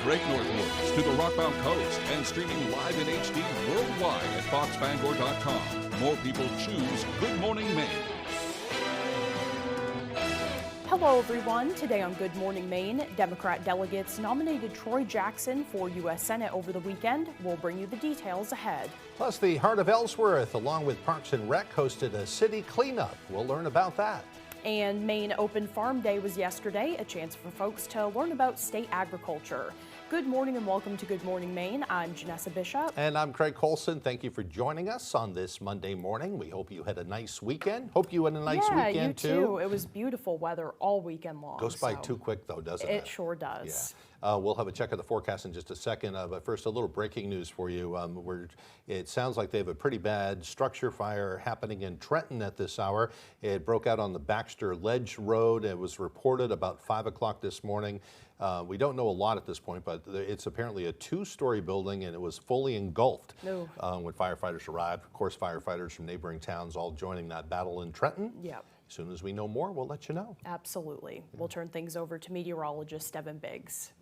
Great North Woods to the Rockbound Coast and streaming live in HD worldwide at foxbangor.com. More people choose Good Morning Maine. Hello everyone. Today on Good Morning Maine, Democrat delegates nominated Troy Jackson for U.S. Senate over the weekend. We'll bring you the details ahead. Plus, the Heart of Ellsworth, along with Parks and Rec, hosted a city cleanup. We'll learn about that. And Maine Open Farm Day was yesterday, a chance for folks to learn about state agriculture. Good morning and welcome to Good Morning Maine. I'm Janessa Bishop. And I'm Craig Colson. Thank you for joining us on this Monday morning. We hope you had a nice weekend. Hope you had a nice weekend too. It was beautiful weather all weekend long. Goes by too quick though, doesn't it? It sure does. Yeah. We'll have a check of the forecast in just a second, but first a little breaking news for you. It sounds like they have a pretty bad structure fire happening in Trenton at this hour. It broke out on the Baxter Ledge Road. It was reported about 5 o'clock this morning. We don't know a lot at this point, but it's apparently a two-story building and it was fully engulfed when firefighters arrived. Of course, firefighters from neighboring towns all joining that battle in Trenton. Yep. As soon as we know more, we'll let you know. Absolutely. We'll turn things over to meteorologist Devin Biggs.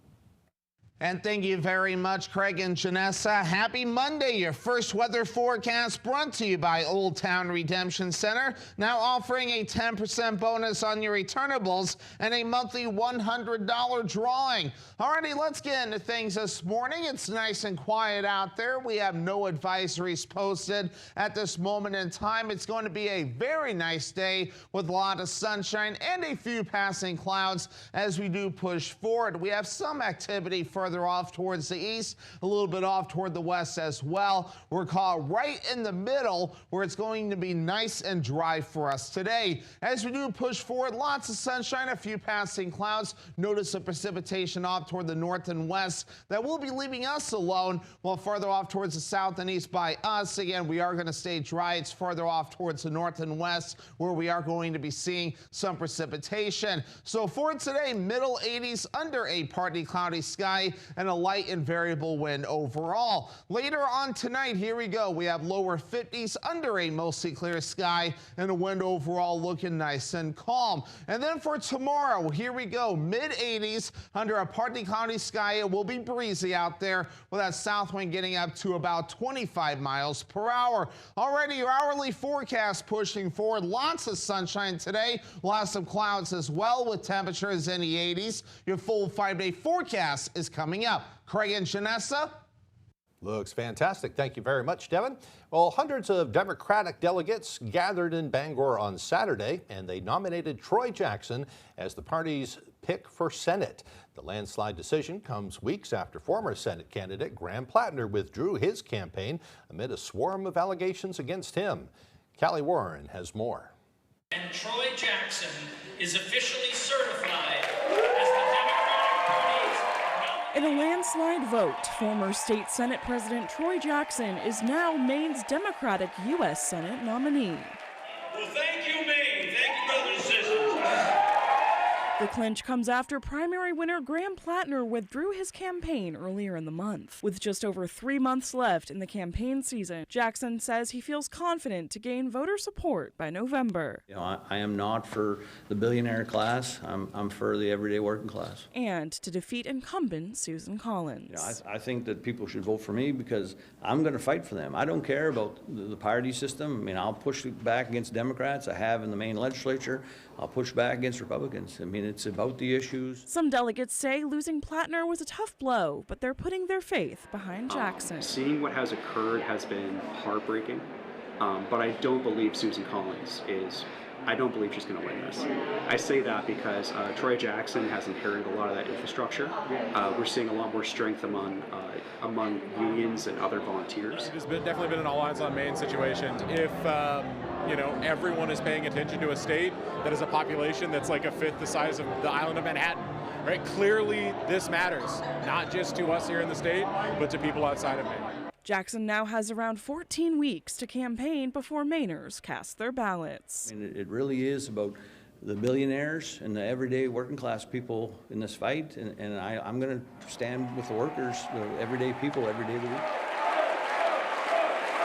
And thank you very much, Craig and Janessa. Happy Monday. Your first weather forecast brought to you by Old Town Redemption Center, now offering a 10% bonus on your returnables and a monthly $100 drawing. Alrighty, let's get into things this morning. It's nice and quiet out there. We have no advisories posted at this moment in time. It's going to be a very nice day with a lot of sunshine and a few passing clouds as we do push forward. We have some activity further off towards the east, a little bit off toward the west as well. We're caught right in the middle where it's going to be nice and dry for us today. As we do push forward, lots of sunshine, a few passing clouds. Notice the precipitation off toward the north and west that will be leaving us alone, while farther off towards the south and east by us. Again, we are going to stay dry. It's further off towards the north and west where we are going to be seeing some precipitation. So for today, middle 80s under a partly cloudy sky and a light and variable wind overall. Later on tonight, here we go. We have lower 50s under a mostly clear sky and a wind overall looking nice and calm. And then for tomorrow, here we go. Mid 80s under a partly cloudy sky. It will be breezy out there with that south wind getting up to about 25 miles per hour. Already your hourly forecast pushing forward. Lots of sunshine today. We'll have some clouds as well with temperatures in the 80s. Your full 5-day forecast is coming up. Craig and Janessa. Looks fantastic. Thank you very much, Devin. Well, hundreds of Democratic delegates gathered in Bangor on Saturday, and they nominated Troy Jackson as the party's pick for Senate. The landslide decision comes weeks after former Senate candidate Graham Plattner withdrew his campaign amid a swarm of allegations against him. Callie Warren has more. And Troy Jackson is officially certified as the Democratic Party's in a landslide vote, former state Senate President Troy Jackson is now Maine's Democratic U.S. Senate nominee. Well, thank you, Maine. Thank you, brothers and sisters. The clinch comes after primary winner Graham Plattner withdrew his campaign earlier in the month. With just over 3 months left in the campaign season, Jackson says he feels confident to gain voter support by November. You know, I am not for the billionaire class. I'm for the everyday working class. And to defeat incumbent Susan Collins. You know, I think that people should vote for me because I'm going to fight for them. I don't care about the party system. I mean, I'll push back against Democrats. I have in the Maine legislature. I'll push back against Republicans. I mean, it's about the issues. Some delegates say losing Plattner was a tough blow, but they're putting their faith behind Jackson. Seeing what has occurred has been heartbreaking, but I don't believe Susan Collins is. I don't believe she's going to win this. I say that because Troy Jackson has inherited a lot of that infrastructure. We're seeing a lot more strength among unions and other volunteers. It's definitely been an all eyes on Maine situation. If everyone is paying attention to a state that has a population that's like a fifth the size of the island of Manhattan, right? Clearly, this matters, not just to us here in the state, but to people outside of Maine. Jackson now has around 14 weeks to campaign before Mainers cast their ballots. I mean, it really is about the billionaires and the everyday working class people in this fight, and I'm going to stand with the workers, the everyday people, every day of the week.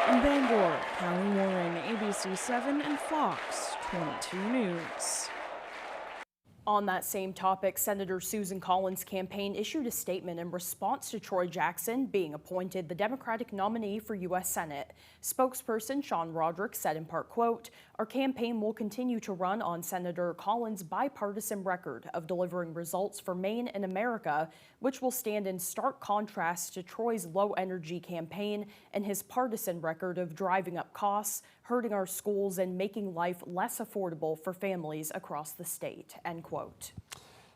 In Bangor, Callie Warren, ABC 7 and Fox 22 News. On that same topic, Senator Susan Collins' campaign issued a statement in response to Troy Jackson being appointed the Democratic nominee for U.S. Senate. Spokesperson Sean Roderick said in part, quote, "Our campaign will continue to run on Senator Collins' bipartisan record of delivering results for Maine and America, which will stand in stark contrast to Troy's low-energy campaign and his partisan record of driving up costs, hurting our schools, and making life less affordable for families across the state," end quote.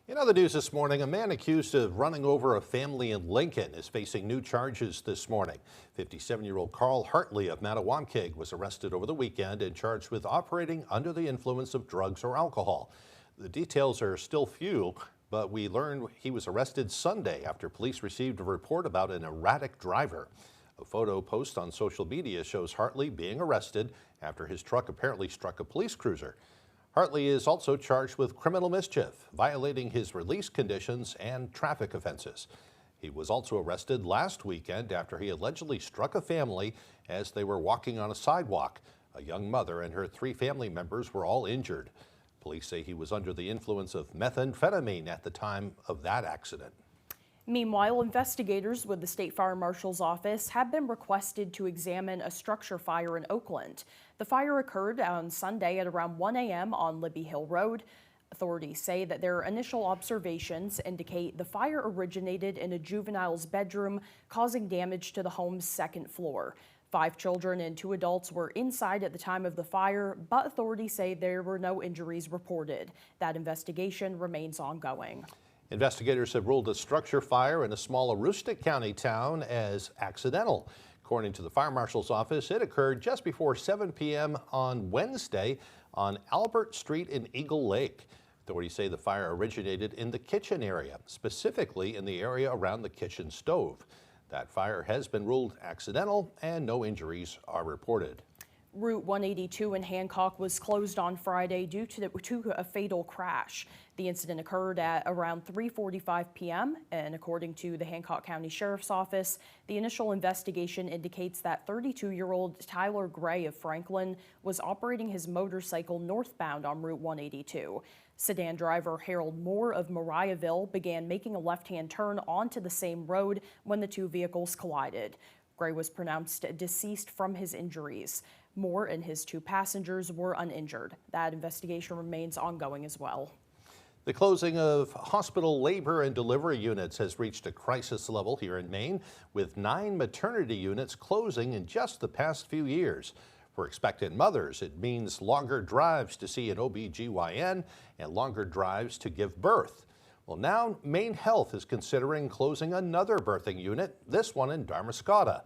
In other news this morning, a man accused of running over a family in Lincoln is facing new charges this morning. 57-year-old Carl Hartley of Mattawamkeag was arrested over the weekend and charged with operating under the influence of drugs or alcohol. The details are still few, but we learned he was arrested Sunday after police received a report about an erratic driver. A photo post on social media shows Hartley being arrested after his truck apparently struck a police cruiser. Hartley is also charged with criminal mischief, violating his release conditions, and traffic offenses. He was also arrested last weekend after he allegedly struck a family as they were walking on a sidewalk. A young mother and her 3 family members were all injured. Police say he was under the influence of methamphetamine at the time of that accident. Meanwhile, investigators with the State Fire Marshal's office have been requested to examine a structure fire in Oakland. The fire occurred on Sunday at around 1 a.m. on Libby Hill Road. Authorities say that their initial observations indicate the fire originated in a juvenile's bedroom, causing damage to the home's second floor. 5 children and 2 adults were inside at the time of the fire, but authorities say there were no injuries reported. That investigation remains ongoing. Investigators have ruled a structure fire in a small Aroostook County town as accidental. According to the fire marshal's office, it occurred just before 7 p.m. on Wednesday on Albert Street in Eagle Lake. Authorities say the fire originated in the kitchen area, specifically in the area around the kitchen stove. That fire has been ruled accidental and no injuries are reported. Route 182 in Hancock was closed on Friday due to a fatal crash. The incident occurred at around 3:45 p.m. and according to the Hancock County Sheriff's Office, the initial investigation indicates that 32-year-old Tyler Gray of Franklin was operating his motorcycle northbound on Route 182. Sedan driver Harold Moore of Mariahville began making a left-hand turn onto the same road when the 2 vehicles collided. Gray was pronounced deceased from his injuries. Moore and his 2 passengers were uninjured. That investigation remains ongoing as well. The closing of hospital labor and delivery units has reached a crisis level here in Maine, with 9 maternity units closing in just the past few years. For expectant mothers, it means longer drives to see an OB/GYN and longer drives to give birth. Well, now Maine Health is considering closing another birthing unit, this one in Damariscotta.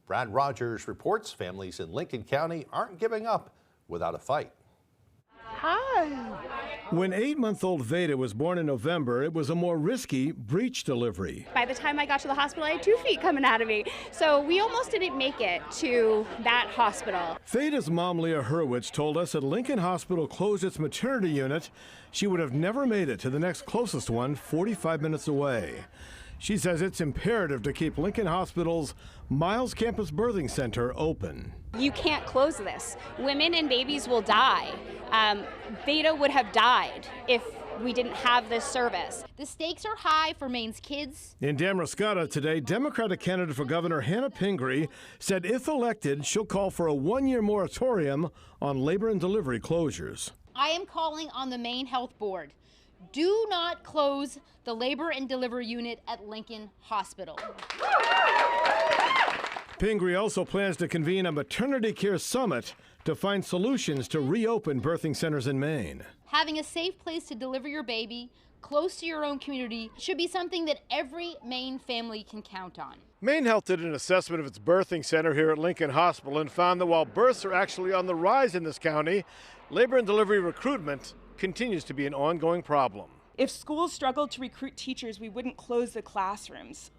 Brad Rogers reports families in Lincoln County aren't giving up without a fight. Hi. When 8-month-old Veda was born in November, it was a more risky breech delivery. By the time I got to the hospital, I had 2 feet coming out of me. So we almost didn't make it to that hospital. Veda's mom, Leah Hurwitz, told us that Lincoln Hospital closed its maternity unit. She would have never made it to the next closest one, 45 minutes away. She says it's imperative to keep Lincoln Hospital's Miles Campus Birthing Center open. You can't close this. Women and babies will die. Veda would have died if we didn't have this service. The stakes are high for Maine's kids. In Damariscotta today, Democratic candidate for Governor Hannah Pingree said if elected, she'll call for a 1-year moratorium on labor and delivery closures. I am calling on the Maine Health Board. Do not close the labor and delivery unit at Lincoln Hospital. Pingree also plans to convene a maternity care summit to find solutions to reopen birthing centers in Maine. Having a safe place to deliver your baby close to your own community should be something that every Maine family can count on. Maine Health did an assessment of its birthing center here at Lincoln Hospital and found that while births are actually on the rise in this county, labor and delivery recruitment continues to be an ongoing problem. If schools struggled to recruit teachers, we wouldn't close the classrooms.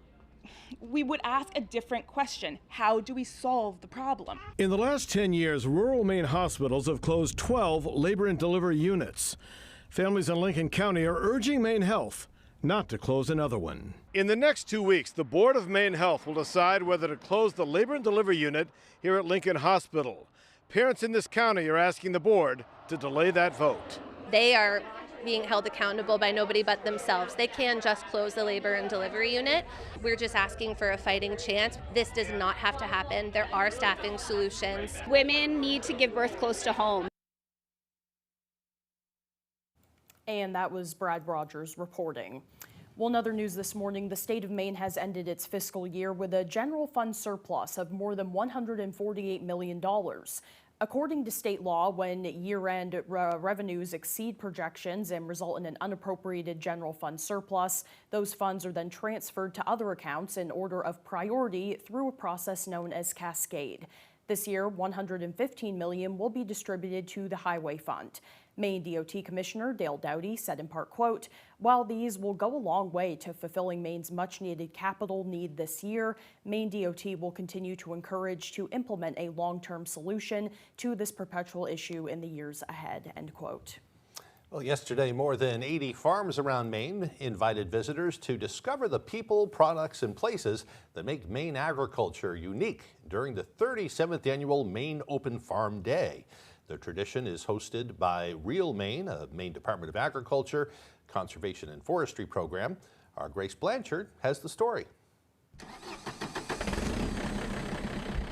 We would ask a different question. How do we solve the problem? In the last 10 years, rural Maine hospitals have closed 12 labor and delivery units. Families in Lincoln County are urging Maine Health not to close another one. In the next 2 weeks, the Board of Maine Health will decide whether to close the labor and delivery unit here at Lincoln Hospital. Parents in this county are asking the board to delay that vote. They are being held accountable by nobody but themselves. They can just close the labor and delivery unit. We're just asking for a fighting chance. This does not have to happen. There are staffing solutions. Women need to give birth close to home. And that was Brad Rogers reporting. Well, in other news this morning, the state of Maine has ended its fiscal year with a general fund surplus of more than $148 million. According to state law, when year-end revenues exceed projections and result in an unappropriated general fund surplus, those funds are then transferred to other accounts in order of priority through a process known as Cascade. This year, $115 million will be distributed to the Highway Fund. Maine DOT Commissioner Dale Doughty said in part, quote, "While these will go a long way to fulfilling Maine's much-needed capital need this year, Maine DOT will continue to encourage to implement a long-term solution to this perpetual issue in the years ahead," end quote. Well, yesterday, more than 80 farms around Maine invited visitors to discover the people, products, and places that make Maine agriculture unique during the 37th annual Maine Open Farm Day. The tradition is hosted by Real Maine, a Maine Department of Agriculture, Conservation and Forestry program. Our Grace Blanchard has the story.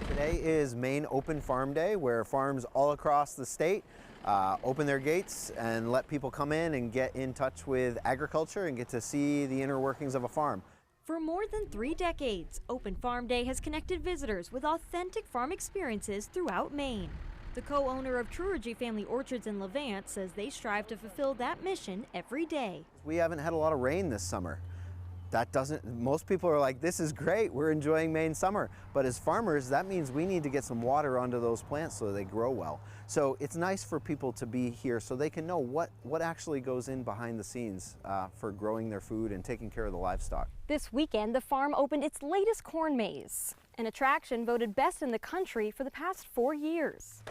Today is Maine Open Farm Day, where farms all across the state open their gates and let people come in and get in touch with agriculture and get to see the inner workings of a farm. For more than 3 decades, Open Farm Day has connected visitors with authentic farm experiences throughout Maine. The co-owner of Truergy Family Orchards in Levant says they strive to fulfill that mission every day. We haven't had a lot of rain this summer. Most people are like, this is great, we're enjoying Maine summer. But as farmers, that means we need to get some water onto those plants so they grow well. So it's nice for people to be here so they can know what actually goes in behind the scenes for growing their food and taking care of the livestock. This weekend, the farm opened its latest corn maze, an attraction voted best in the country for the past 4 years.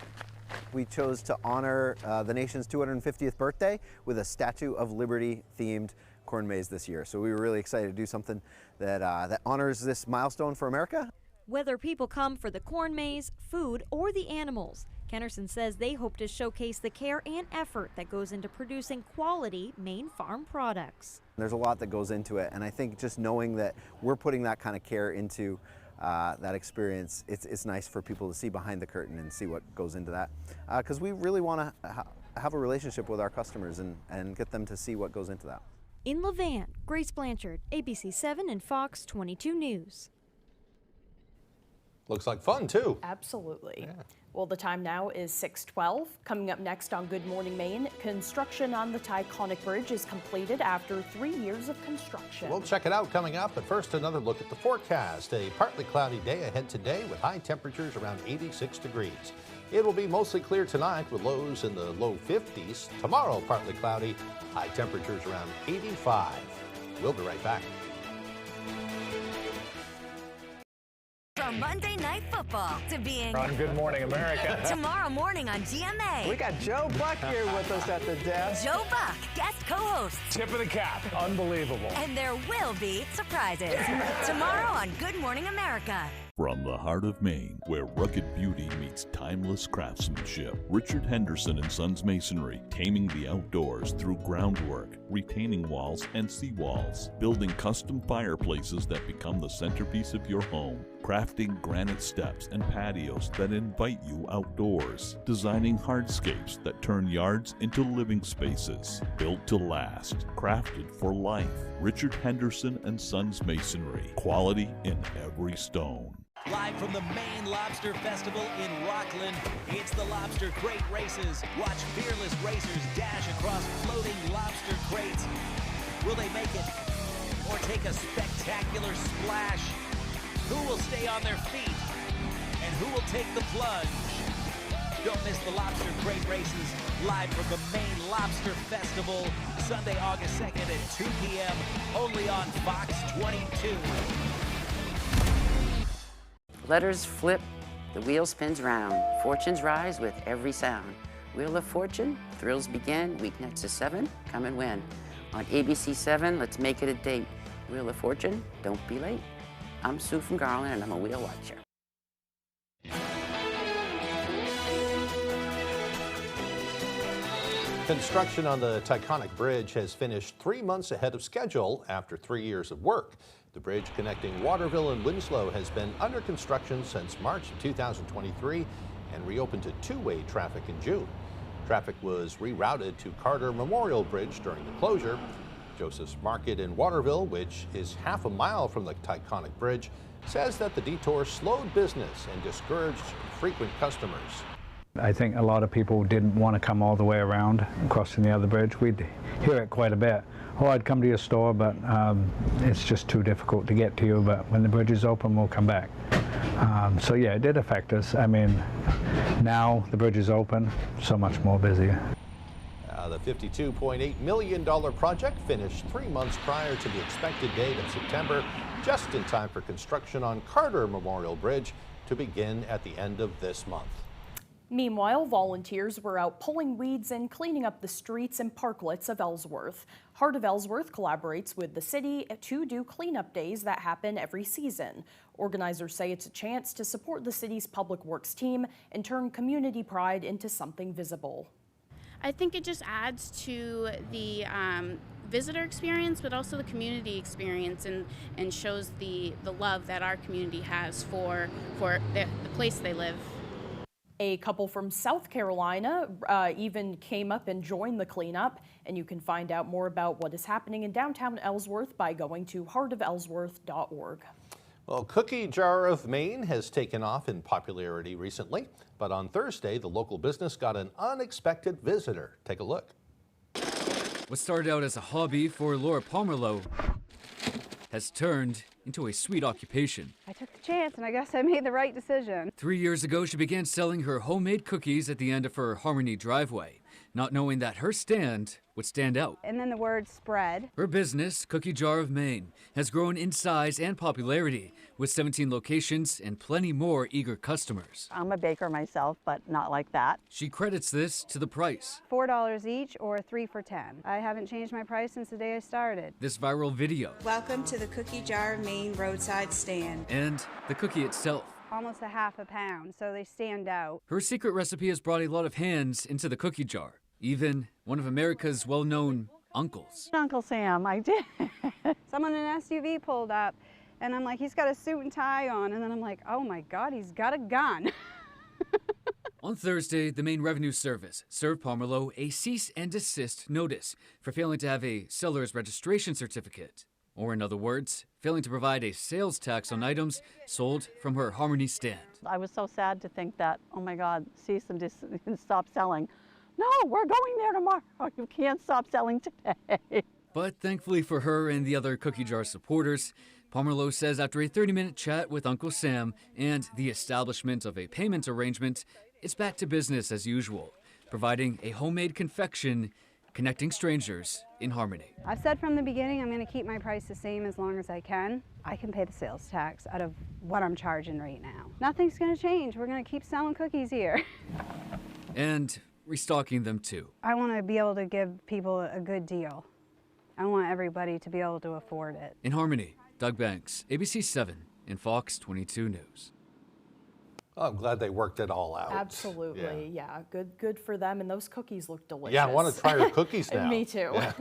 We chose to honor the nation's 250th birthday with a Statue of Liberty themed corn maze this year. So we were really excited to do something that honors this milestone for America. Whether people come for the corn maze, food, or the animals, Kennerson says they hope to showcase the care and effort that goes into producing quality Maine farm products. There's a lot that goes into it, and I think just knowing that we're putting that kind of care into that experience, it's nice for people to see behind the curtain and see what goes into that. Because we really want to have a relationship with our customers and get them to see what goes into that. In Levant, Grace Blanchard, ABC 7 and Fox 22 News. Looks like fun, too. Absolutely. Yeah. Well, the time now is 6:12. Coming up next on Good Morning Maine, construction on the Taconic Bridge is completed after 3 years of construction. We'll check it out coming up, but first another look at the forecast. A partly cloudy day ahead today with high temperatures around 86 degrees. It will be mostly clear tonight with lows in the low 50s. Tomorrow, partly cloudy, high temperatures around 85. We'll be right back. From Monday Night Football to being on Good Morning America. Tomorrow morning on GMA. We got Joe Buck here with us at the desk. Joe Buck, guest co-host. Tip of the cap. Unbelievable. And there will be surprises. Tomorrow on Good Morning America. From the heart of Maine, where rugged beauty meets timeless craftsmanship, Richard Henderson & Sons Masonry, taming the outdoors through groundwork, retaining walls and seawalls, building custom fireplaces that become the centerpiece of your home, crafting granite steps and patios that invite you outdoors, designing hardscapes that turn yards into living spaces, built to last, crafted for life. Richard Henderson & Sons Masonry, quality in every stone. Live from the Maine Lobster Festival in Rockland, it's the Lobster Crate Races. Watch fearless racers dash across floating lobster crates. Will they make it or take a spectacular splash? Who will stay on their feet and who will take the plunge? Don't miss the Lobster Crate Races live from the Maine Lobster Festival, Sunday, August 2nd at 2 p.m. only on Fox 22. Letters flip, the wheel spins round. Fortunes rise with every sound. Wheel of Fortune, thrills begin. Weeknights to 7, come and win. On ABC 7, let's make it a date. Wheel of Fortune, don't be late. I'm Sue from Garland, and I'm a wheel watcher. Construction on the Taconic Bridge has finished 3 months ahead of schedule after 3 years of work. The bridge connecting Waterville and Winslow has been under construction since March of 2023 and reopened to two-way traffic in June. Traffic was rerouted to Carter Memorial Bridge during the closure. Joseph's Market in Waterville, which is half a mile from the Taconic Bridge, says that the detour slowed business and discouraged frequent customers. I think a lot of people didn't want to come all the way around crossing the other bridge. We'd hear it quite a bit. Oh, I'd come to your store, but it's just too difficult to get to you. But when the bridge is open, we'll come back. So yeah, it did affect us. I mean, now the bridge is open, so much more busier. The $52.8 million project finished 3 months prior to the expected date of September, just in time for construction on Carter Memorial Bridge to begin at the end of this month. Meanwhile, volunteers were out pulling weeds and cleaning up the streets and parklets of Ellsworth. Heart of Ellsworth collaborates with the city to do cleanup days that happen every season. Organizers say it's a chance to support the city's public works team and turn community pride into something visible. I think it just adds to the visitor experience, but also the community experience, and shows the love that our community has for the place they live. A couple from South Carolina even came up and joined the cleanup, and you can find out more about what is happening in downtown Ellsworth by going to heartofellsworth.org. Well, Cookie Jar of Maine has taken off in popularity recently, but on Thursday, the local business got an unexpected visitor. Take a look. What started out as a hobby for Laura Pomerleau has turned into a sweet occupation. I took the chance, and I guess I made the right decision. 3 years ago, she began selling her homemade cookies at the end of her Harmony driveway, not knowing that her stand would stand out. And then the word spread. Her business, Cookie Jar of Maine, has grown in size and popularity, with 17 locations and plenty more eager customers. I'm a baker myself, but not like that. She credits this to the price. $4 each or 3 for $10. I haven't changed my price since the day I started. This viral video. Welcome to the Cookie Jar of Maine roadside stand. And the cookie itself. Almost a half a pound, so they stand out. Her secret recipe has brought a lot of hands into the cookie jar. Even one of America's well-known uncles. Uncle Sam, I did. Someone in an SUV pulled up, and I'm like, he's got a suit and tie on, and then I'm like, oh my God, he's got a gun. On Thursday, the Maine Revenue Service served Pomerleau a cease and desist notice for failing to have a seller's registration certificate. Or in other words, failing to provide a sales tax on items sold from her Harmony stand. I was so sad to think that, oh my God, cease and desist, stop selling. No, we're going there tomorrow. You can't stop selling today. But thankfully for her and the other Cookie Jar supporters, Pomerleau says after a 30-minute chat with Uncle Sam and the establishment of a payment arrangement, it's back to business as usual, providing a homemade confection connecting strangers in Harmony. I've said from the beginning I'm going to keep my price the same as long as I can. I can pay the sales tax out of what I'm charging right now. Nothing's going to change. We're going to keep selling cookies here. And restocking them too. I want to be able to give people a good deal. I want everybody to be able to afford it. In Harmony, Doug Banks, ABC 7 and Fox 22 News. Oh, I'm glad they worked it all out. Absolutely, yeah. Good for them, and those cookies look delicious. Yeah, I want to try her cookies now. Me too. Yeah.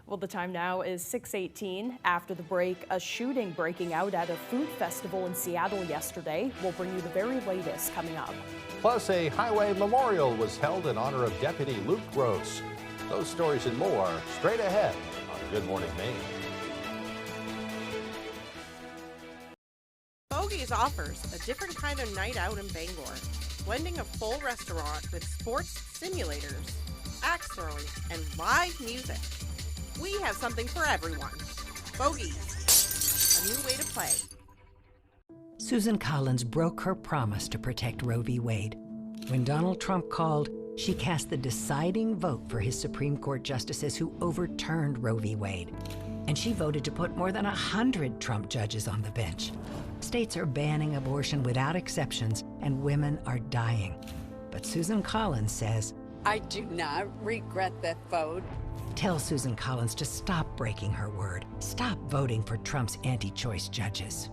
Well, the time now is 6:18. After the break, a shooting breaking out at a food festival in Seattle yesterday. We'll bring you the very latest coming up. Plus, a highway memorial was held in honor of Deputy Luke Gross. Those stories and more straight ahead on Good Morning Maine. Bogies offers a different kind of night out in Bangor, blending a full restaurant with sports simulators, axe throwing, and live music. We have something for everyone. Bogies, a new way to play. Susan Collins broke her promise to protect Roe v. Wade. When Donald Trump called, she cast the deciding vote for his Supreme Court justices who overturned Roe v. Wade. And she voted to put more than 100 Trump judges on the bench. States are banning abortion without exceptions, and women are dying. But Susan Collins says, I do not regret that vote. Tell Susan Collins to stop breaking her word. Stop voting for Trump's anti-choice judges.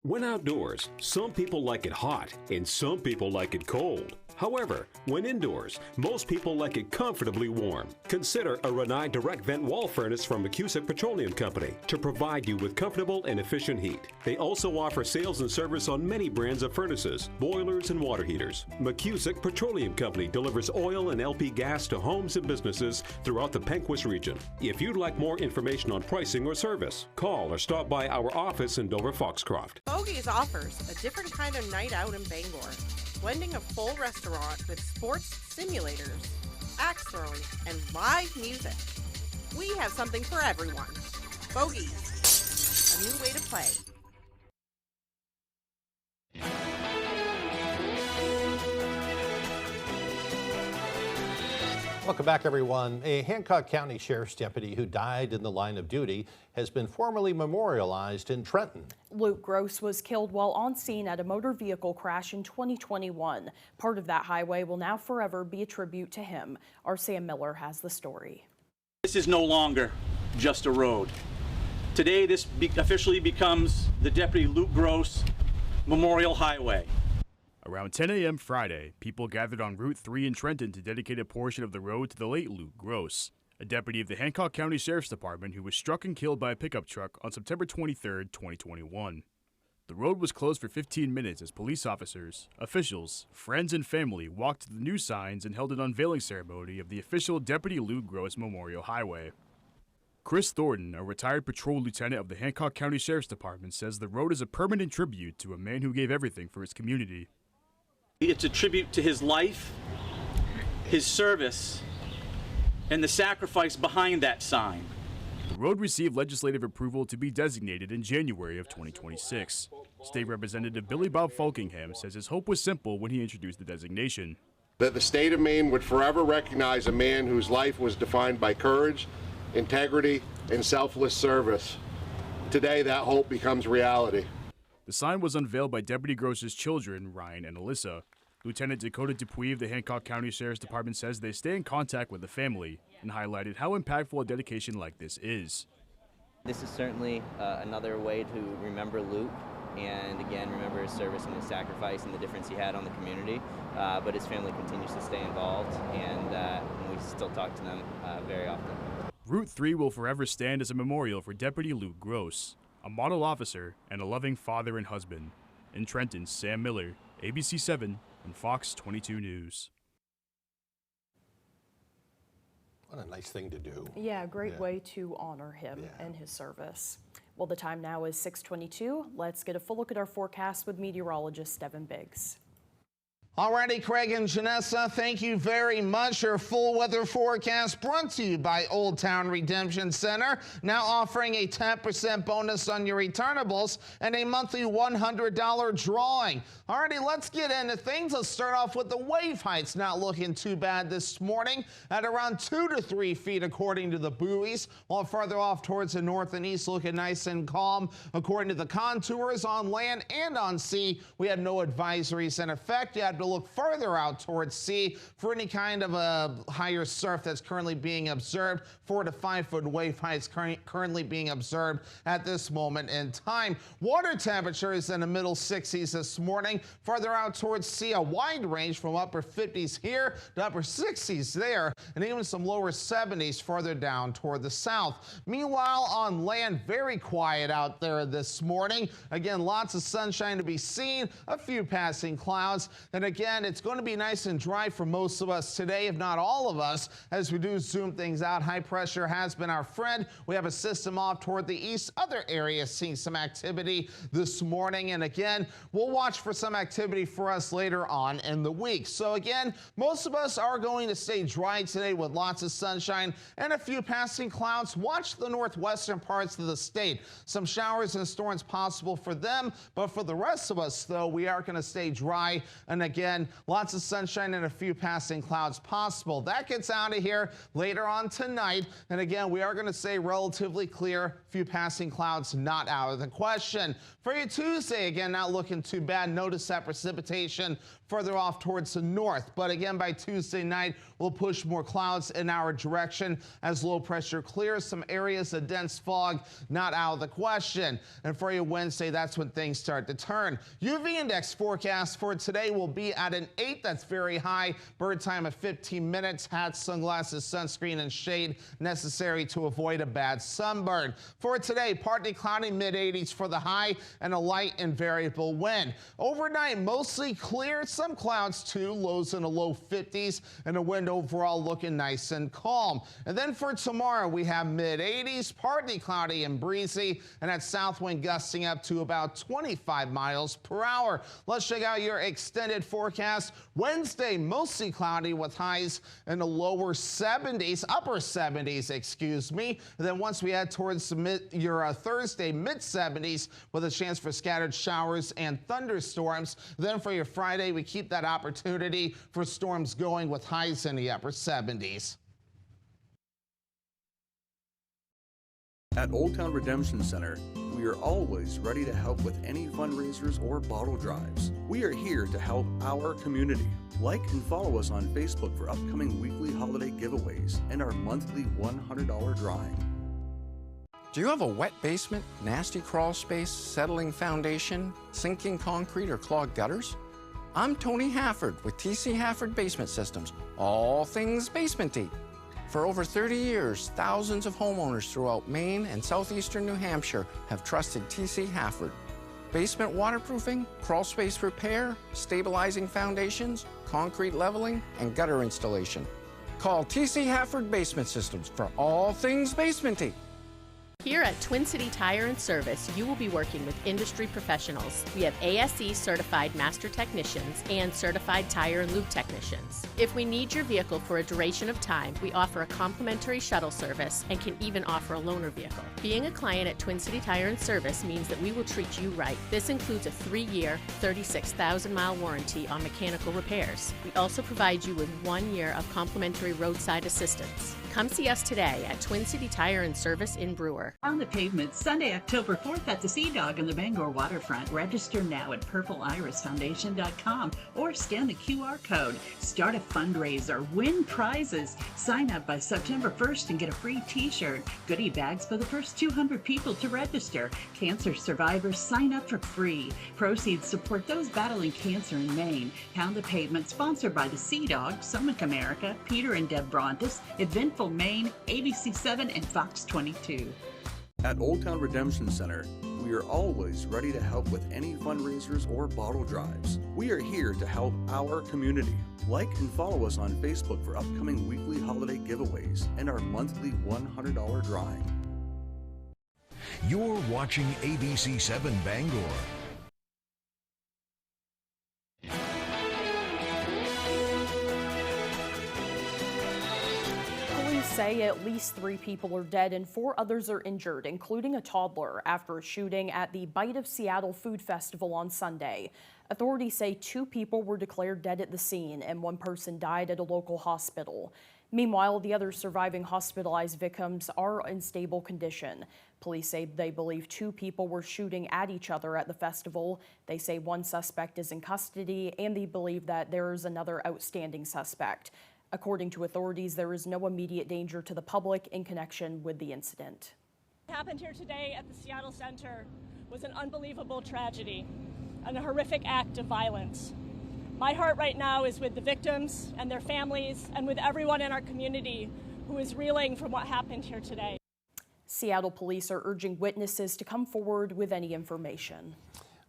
When outdoors, some people like it hot and some people like it cold. However, when indoors, most people like it comfortably warm. Consider a Rinnai direct vent wall furnace from McCusick Petroleum Company to provide you with comfortable and efficient heat. They also offer sales and service on many brands of furnaces, boilers, and water heaters. McCusick Petroleum Company delivers oil and LP gas to homes and businesses throughout the Pequot region. If you'd like more information on pricing or service, call or stop by our office in Dover-Foxcroft. Bogies offers a different kind of night out in Bangor, blending a full restaurant with sports simulators, axe throwing, and live music. We have something for everyone. Bogies, a new way to play. Welcome back, everyone. A Hancock County Sheriff's deputy who died in the line of duty has been formally memorialized in Trenton. Luke Gross was killed while on scene at a motor vehicle crash in 2021. Part of that highway will now forever be a tribute to him. Our Sam Miller has the story. This is no longer just a road. Today, this officially becomes the Deputy Luke Gross Memorial Highway. Around 10 a.m. Friday, people gathered on Route 3 in Trenton to dedicate a portion of the road to the late Luke Gross, a deputy of the Hancock County Sheriff's Department who was struck and killed by a pickup truck on September 23, 2021. The road was closed for 15 minutes as police officers, officials, friends, and family walked to the new signs and held an unveiling ceremony of the official Deputy Luke Gross Memorial Highway. Chris Thornton, a retired patrol lieutenant of the Hancock County Sheriff's Department, says the road is a permanent tribute to a man who gave everything for his community. It's a tribute to his life, his service, and the sacrifice behind that sign. The road received legislative approval to be designated in January of 2026. State Representative Billy Bob Falkingham says his hope was simple when he introduced the designation. That the state of Maine would forever recognize a man whose life was defined by courage, integrity, and selfless service. Today, that hope becomes reality. The sign was unveiled by Deputy Gross's children, Ryan and Alyssa. Lieutenant Dakota Dupuy of the Hancock County Sheriff's Department says they stay in contact with the family and highlighted how impactful a dedication like this is. This is certainly another way to remember Luke and, again, remember his service and his sacrifice and the difference he had on the community. But his family continues to stay involved, and we still talk to them very often. Route 3 will forever stand as a memorial for Deputy Luke Gross, a model officer and a loving father and husband. In Trenton, Sam Miller, ABC 7 and Fox 22 News. What a nice thing to do. Yeah, great way to honor him and his service. Well, the time now is 6:22. Let's get a full look at our forecast with meteorologist Devin Biggs. Alrighty, Craig and Janessa, thank you very much. Your full weather forecast brought to you by Old Town Redemption Center, now offering a 10% bonus on your returnables and a monthly $100 drawing. Alrighty, let's get into things. Let's start off with the wave heights. Not looking too bad this morning at around 2 to 3 feet according to the buoys, while farther off towards the north and east looking nice and calm. According to the contours on land and on sea, we had no advisories in effect. You had to look further out towards sea for any kind of a higher surf that's currently being observed. 4 to 5 foot wave heights currently being observed at this moment in time. Water temperatures in the middle 60s this morning. Farther out towards sea, a wide range from upper 50s here to upper 60s there, and even some lower 70s farther down toward the south. Meanwhile, on land, very quiet out there this morning. Again, lots of sunshine to be seen, a few passing clouds, and again, it's going to be nice and dry for most of us today, if not all of us, as we do zoom things out. High pressure has been our friend. We have a system off toward the east. Other areas seeing some activity this morning, and again, we'll watch for some activity for us later on in the week. So again, most of us are going to stay dry today with lots of sunshine and a few passing clouds. Watch the northwestern parts of the state. Some showers and storms possible for them, but for the rest of us, though, we are going to stay dry. And again, lots of sunshine and a few passing clouds possible. That gets out of here later on tonight. And again, we are going to stay relatively clear. Few passing clouds not out of the question. For your Tuesday, again, not looking too bad. Notice that precipitation further off towards the north. But again, by Tuesday night, we'll push more clouds in our direction as low pressure clears. Some areas of dense fog not out of the question. And for your Wednesday, that's when things start to turn. UV index forecast for today will be cloudy at an 8. That's very high. Bird time of 15 minutes. Hats, sunglasses, sunscreen, and shade necessary to avoid a bad sunburn. For today, partly cloudy, mid-80s for the high, and a light and variable wind. Overnight, mostly clear, some clouds too, lows in the low 50s, and the wind overall looking nice and calm. And then for tomorrow, we have mid-80s, partly cloudy and breezy, and that south wind gusting up to about 25 miles per hour. Let's check out your extended forecast. Wednesday, mostly cloudy with highs in the lower 70s, upper 70s, excuse me. And then once we head towards your Thursday, mid-70s with a chance for scattered showers and thunderstorms. Then for your Friday, we keep that opportunity for storms going with highs in the upper 70s. At Old Town Redemption Center, we are always ready to help with any fundraisers or bottle drives. We are here to help our community. Like and follow us on Facebook for upcoming weekly holiday giveaways and our monthly $100 drawing. Do you have a wet basement, nasty crawl space, settling foundation, sinking concrete, or clogged gutters? I'm Tony Hafford with TC Hafford Basement Systems, all things basement-y. For over 30 years, thousands of homeowners throughout Maine and southeastern New Hampshire have trusted TC Hafford. Basement waterproofing, crawl space repair, stabilizing foundations, concrete leveling, and gutter installation. Call TC Hafford Basement Systems for all things basement-y. Here at Twin City Tire and Service, you will be working with industry professionals. We have ASE certified master technicians and certified tire and lube technicians. If we need your vehicle for a duration of time, we offer a complimentary shuttle service and can even offer a loaner vehicle. Being a client at Twin City Tire and Service means that we will treat you right. This includes a 3-year, 36,000-mile warranty on mechanical repairs. We also provide you with 1 year of complimentary roadside assistance. Come see us today at Twin City Tire and Service in Brewer. On the pavement, Sunday, October 4th at the Sea Dog on the Bangor waterfront. Register now at purpleirisfoundation.com or scan the QR code. Start a fundraiser, win prizes. Sign up by September 1st and get a free t-shirt. Goodie bags for the first 200 people to register. Cancer survivors sign up for free. Proceeds support those battling cancer in Maine. Pound the Pavement, sponsored by the Sea Dog, Summit America, Peter and Deb Brontes, Eventful Maine, ABC7, and Fox 22. At Old Town Redemption Center, we are always ready to help with any fundraisers or bottle drives. We are here to help our community. Like and follow us on Facebook for upcoming weekly holiday giveaways and our monthly $100 drawing. You're watching ABC7 Bangor. Say at least 3 people are dead and 4 others are injured, including a toddler, after a shooting at the Bite of Seattle Food Festival on Sunday. Authorities say 2 people were declared dead at the scene and 1 person died at a local hospital. Meanwhile, the other surviving hospitalized victims are in stable condition. Police say they believe 2 people were shooting at each other at the festival. They say 1 suspect is in custody, and they believe that there is another outstanding suspect. According to authorities, there is no immediate danger to the public in connection with the incident. What happened here today at the Seattle Center was an unbelievable tragedy and a horrific act of violence. My heart right now is with the victims and their families and with everyone in our community who is reeling from what happened here today. Seattle police are urging witnesses to come forward with any information.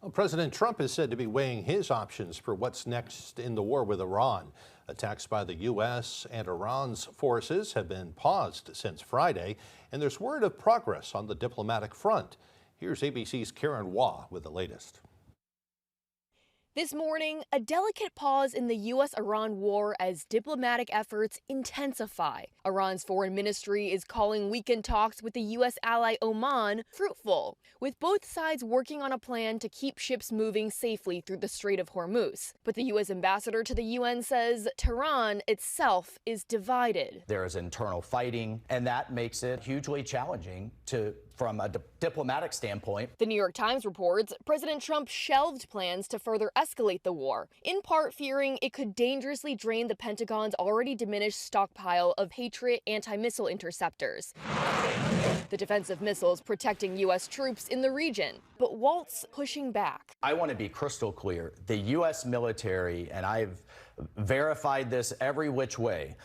Well, President Trump is said to be weighing his options for what's next in the war with Iran. Attacks by the U.S. and Iran's forces have been paused since Friday, and there's word of progress on the diplomatic front. Here's ABC's Karen Waugh with the latest. This morning, a delicate pause in the U.S.-Iran war as diplomatic efforts intensify. Iran's foreign ministry is calling weekend talks with the U.S. ally Oman fruitful, with both sides working on a plan to keep ships moving safely through the Strait of Hormuz. But the U.S. ambassador to the UN says Tehran itself is divided. There is internal fighting, and that makes it hugely challenging from a diplomatic standpoint. The New York Times reports President Trump shelved plans to further escalate the war, in part fearing it could dangerously drain the Pentagon's already diminished stockpile of Patriot anti-missile interceptors. the defensive missiles protecting U.S. troops in the region. But Walt's pushing back. I want to be crystal clear. The U.S. military, and I've verified this every which way,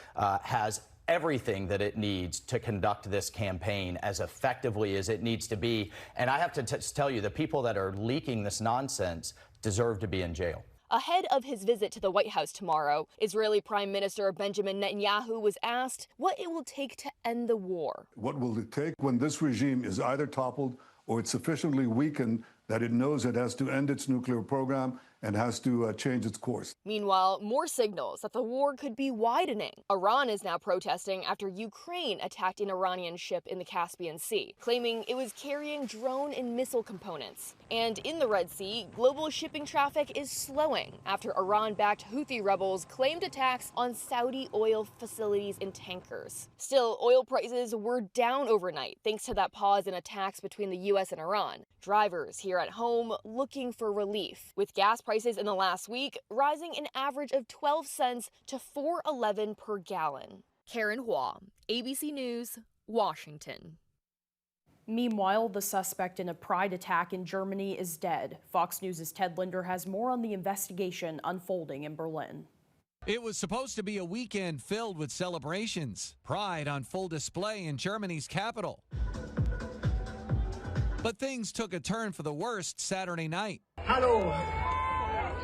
has everything that it needs to conduct this campaign as effectively as it needs to be. And I have to tell you, the people that are leaking this nonsense deserve to be in jail. Ahead of his visit to the White House tomorrow, Israeli Prime Minister Benjamin Netanyahu was asked what it will take to end the war. What will it take when this regime is either toppled or it's sufficiently weakened that it knows it has to end its nuclear program and has to change its course? Meanwhile, more signals that the war could be widening. Iran is now protesting after Ukraine attacked an Iranian ship in the Caspian Sea, claiming it was carrying drone and missile components. And in the Red Sea, global shipping traffic is slowing after Iran-backed Houthi rebels claimed attacks on Saudi oil facilities and tankers. Still, oil prices were down overnight thanks to that pause in attacks between the U.S. and Iran. Drivers here at home looking for relief, with gas prices in the last week rising an average of 12 cents to $4.11 per gallon. Karen Hua, ABC News, Washington. Meanwhile, the suspect in a pride attack in Germany is dead. Fox News' Ted Linder has more on the investigation unfolding in Berlin. It was supposed to be a weekend filled with celebrations. Pride on full display in Germany's capital. But things took a turn for the worst Saturday night. Hello.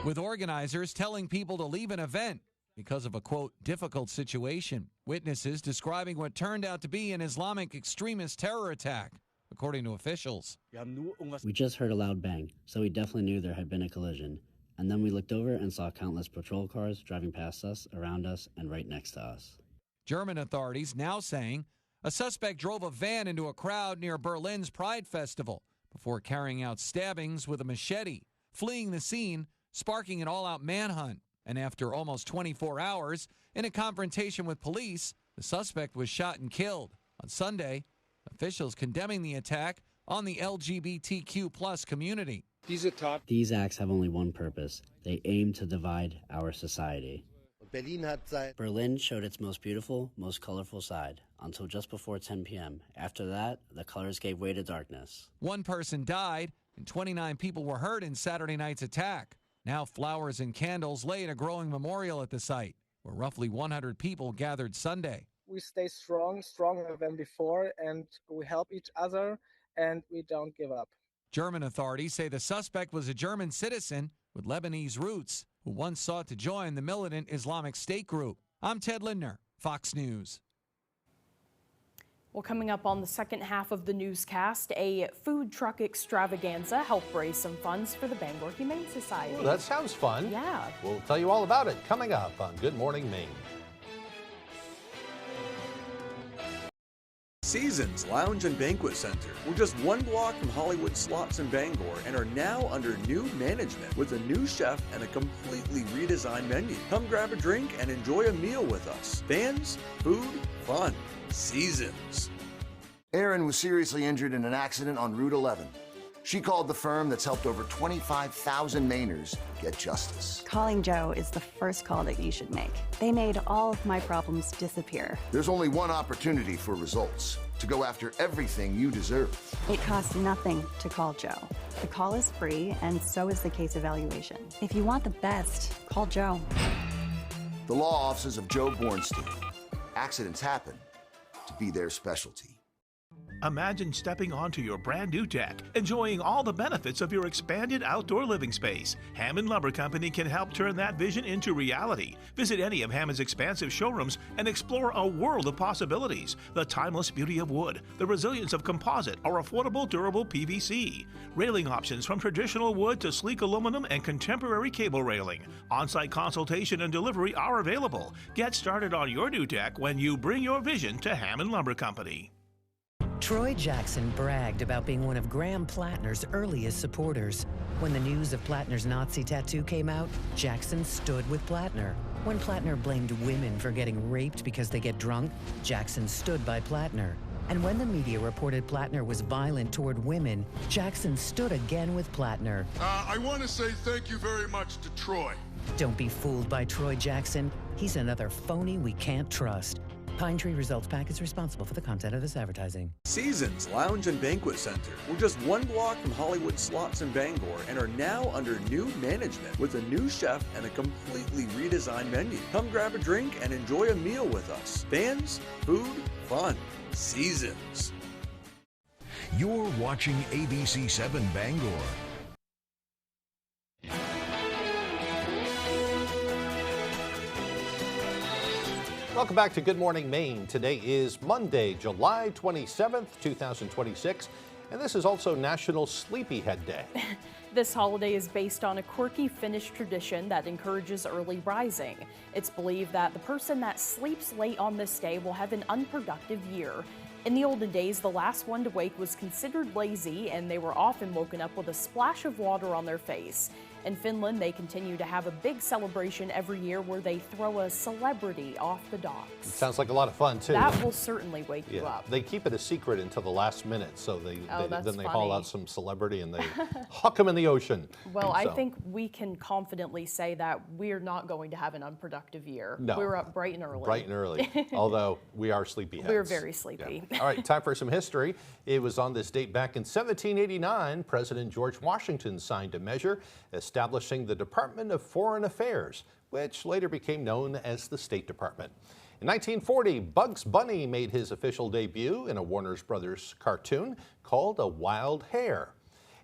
With organizers telling people to leave an event because of a, quote, difficult situation. Witnesses describing what turned out to be an Islamic extremist terror attack, according to officials. We just heard a loud bang, so we definitely knew there had been a collision. And then we looked over and saw countless patrol cars driving past us, around us, and right next to us. German authorities now saying a suspect drove a van into a crowd near Berlin's Pride Festival before carrying out stabbings with a machete, fleeing the scene, sparking an all-out manhunt. And after almost 24 hours, in a confrontation with police, the suspect was shot and killed. On Sunday, officials condemning the attack on the LGBTQ+ community. These acts have only one purpose. They aim to divide our society. Berlin showed its most beautiful, most colorful side until just before 10 p.m. After that, the colors gave way to darkness. One person died and 29 people were hurt in Saturday night's attack. Now flowers and candles lay in a growing memorial at the site, where roughly 100 people gathered Sunday. We stay stronger than before, and we help each other, and we don't give up. German authorities say the suspect was a German citizen with Lebanese roots who once sought to join the militant Islamic State group. I'm Ted Lindner, Fox News. Well, coming up on the second half of the newscast, a food truck extravaganza helped raise some funds for the Bangor Humane Society. Well, that sounds fun. Yeah. We'll tell you all about it coming up on Good Morning Maine. Seasons Lounge and Banquet Center. We're just one block from Hollywood Slots in Bangor and are now under new management with a new chef and a completely redesigned menu. Come grab a drink and enjoy a meal with us. Fans, food, fun. Seasons. Erin was seriously injured in an accident on Route 11. She called the firm that's helped over 25,000 Mainers get justice. Calling Joe is the first call that you should make. They made all of my problems disappear. There's only one opportunity for results, to go after everything you deserve. It costs nothing to call Joe. The call is free, and so is the case evaluation. If you want the best, call Joe. The law offices of Joe Bornstein. Accidents happen to be their specialty. Imagine stepping onto your brand new deck, enjoying all the benefits of your expanded outdoor living space. Hammond Lumber Company can help turn that vision into reality. Visit any of Hammond's expansive showrooms and explore a world of possibilities. The timeless beauty of wood, the resilience of composite, or affordable, durable PVC. Railing options from traditional wood to sleek aluminum and contemporary cable railing. On-site consultation and delivery are available. Get started on your new deck when you bring your vision to Hammond Lumber Company. Troy Jackson bragged about being one of Graham Plattner's earliest supporters. When the news of Plattner's Nazi tattoo came out, Jackson stood with Plattner. When Plattner blamed women for getting raped because they get drunk, Jackson stood by Plattner. And when the media reported Plattner was violent toward women, Jackson stood again with Plattner. I want to say thank you very much to Troy. Don't be fooled by Troy Jackson. He's another phony we can't trust. Pine Tree Results PAC is responsible for the content of this advertising. Seasons Lounge and Banquet Center. We're just one block from Hollywood Slots in Bangor and are now under new management with a new chef and a completely redesigned menu. Come grab a drink and enjoy a meal with us. Fans, food, fun. Seasons. You're watching ABC 7 Bangor. Welcome back to Good Morning Maine. Today is Monday, July 27th, 2026, and this is also National Sleepyhead Day. This holiday is based on a quirky Finnish tradition that encourages early rising. It's believed that the person that sleeps late on this day will have an unproductive year. In the olden days, the last one to wake was considered lazy, and they were often woken up with a splash of water on their face. In Finland, they continue to have a big celebration every year where they throw a celebrity off the docks. It sounds like a lot of fun, too. That will certainly wake you up. They keep it a secret until the last minute, so then they funny. haul out some celebrity and they huck them in the ocean. Well, I think we can confidently say that we're not going to have an unproductive year. No. We're up bright and early. Bright and early, although we are sleepyheads. We're very sleepy. Yeah. All right, time for some history. It was on this date back in 1789, President George Washington signed a measure establishing the Department of Foreign Affairs, which later became known as the State Department. In 1940, Bugs Bunny made his official debut in a Warner Brothers cartoon called A Wild Hare.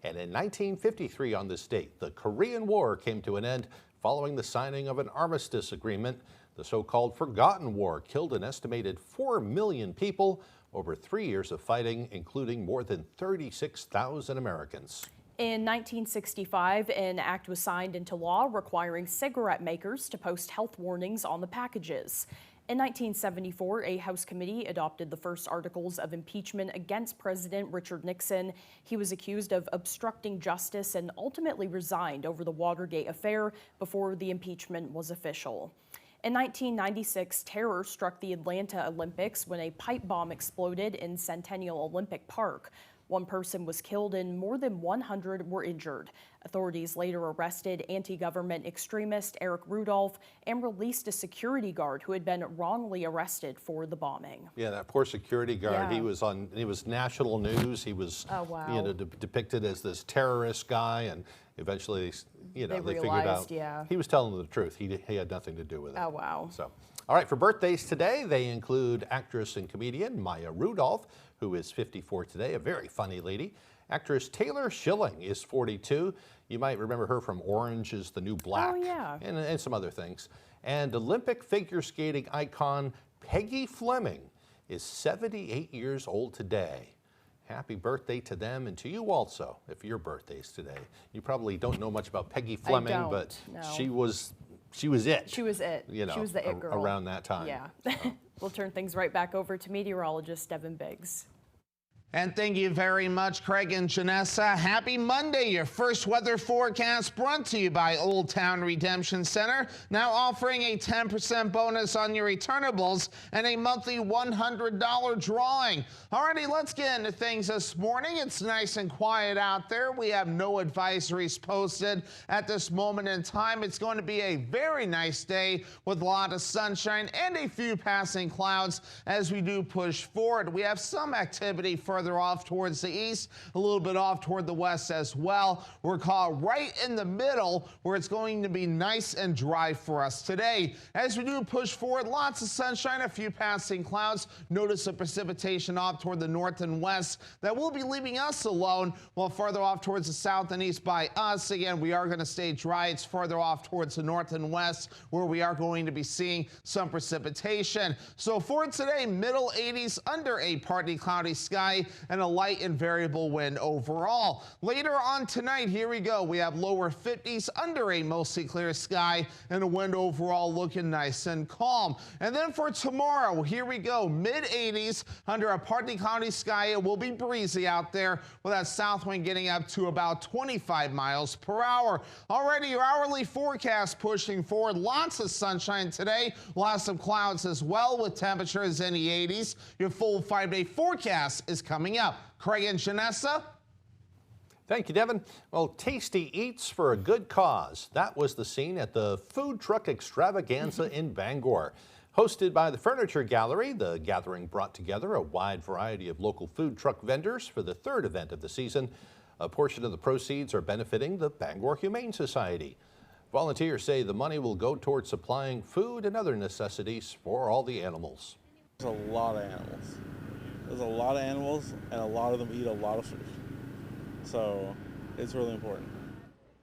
And in 1953 on this date, the Korean War came to an end following the signing of an armistice agreement. The so-called Forgotten War killed an estimated 4 million people over 3 years of fighting, including more than 36,000 Americans. In 1965, an act was signed into law requiring cigarette makers to post health warnings on the packages. In 1974, a House committee adopted the first articles of impeachment against President Richard Nixon. He was accused of obstructing justice and ultimately resigned over the Watergate affair before the impeachment was official. In 1996, terror struck the Atlanta Olympics when a pipe bomb exploded in Centennial Olympic Park. One person was killed and more than 100 were injured. Authorities later arrested anti-government extremist Eric Rudolph and released a security guard who had been wrongly arrested for the bombing. Yeah, that poor security guard. Yeah. He was national news. He was depicted as this terrorist guy, and eventually they figured out he was telling the truth. He had nothing to do with it. Oh, wow. So, all right, for birthdays today, they include actress and comedian Maya Rudolph, who is 54 today, a very funny lady. Actress Taylor Schilling is 42. You might remember her from Orange is the New Black. Oh, yeah. And some other things. And Olympic figure skating icon Peggy Fleming is 78 years old today. Happy birthday to them and to you also, if your birthday's today. You probably don't know much about Peggy Fleming, but no. she was it. She was it. You know, she was the it girl. Around that time. Yeah. We'll turn things right back over to meteorologist Devin Biggs. And thank you very much, Craig and Janessa. Happy Monday. Your first weather forecast brought to you by Old Town Redemption Center. Now offering a 10% bonus on your returnables and a monthly $100 drawing. Alrighty, let's get into things this morning. It's nice and quiet out there. We have no advisories posted at this moment in time. It's going to be a very nice day with a lot of sunshine and a few passing clouds as we do push forward. We have some activity further off towards the east, a little bit off toward the west as well. We're caught right in the middle where it's going to be nice and dry for us today. As we do push forward, lots of sunshine, a few passing clouds. Notice the precipitation off toward the north and west that will be leaving us alone, while further off towards the south and east by us. Again, we are going to stay dry. It's further off towards the north and west where we are going to be seeing some precipitation. So for today, middle 80s under a partly cloudy sky and a light and variable wind overall. Later on tonight, here we go. We have lower 50s under a mostly clear sky and a wind overall looking nice and calm. And then for tomorrow, here we go. Mid 80s under a partly cloudy sky. It will be breezy out there with that south wind getting up to about 25 miles per hour. Already your hourly forecast pushing forward. Lots of sunshine today. We'll have some clouds as well with temperatures in the 80s. Your full 5-day forecast is coming up. Craig and Janessa. Thank you, Devin. Well, tasty eats for a good cause. That was the scene at the food truck extravaganza in Bangor. Hosted by the Furniture Gallery, the gathering brought together a wide variety of local food truck vendors for the third event of the season. A portion of the proceeds are benefiting the Bangor Humane Society. Volunteers say the money will go towards supplying food and other necessities for all the animals. There's a lot of animals. There's a lot of animals, and a lot of them eat a lot of food. So it's really important.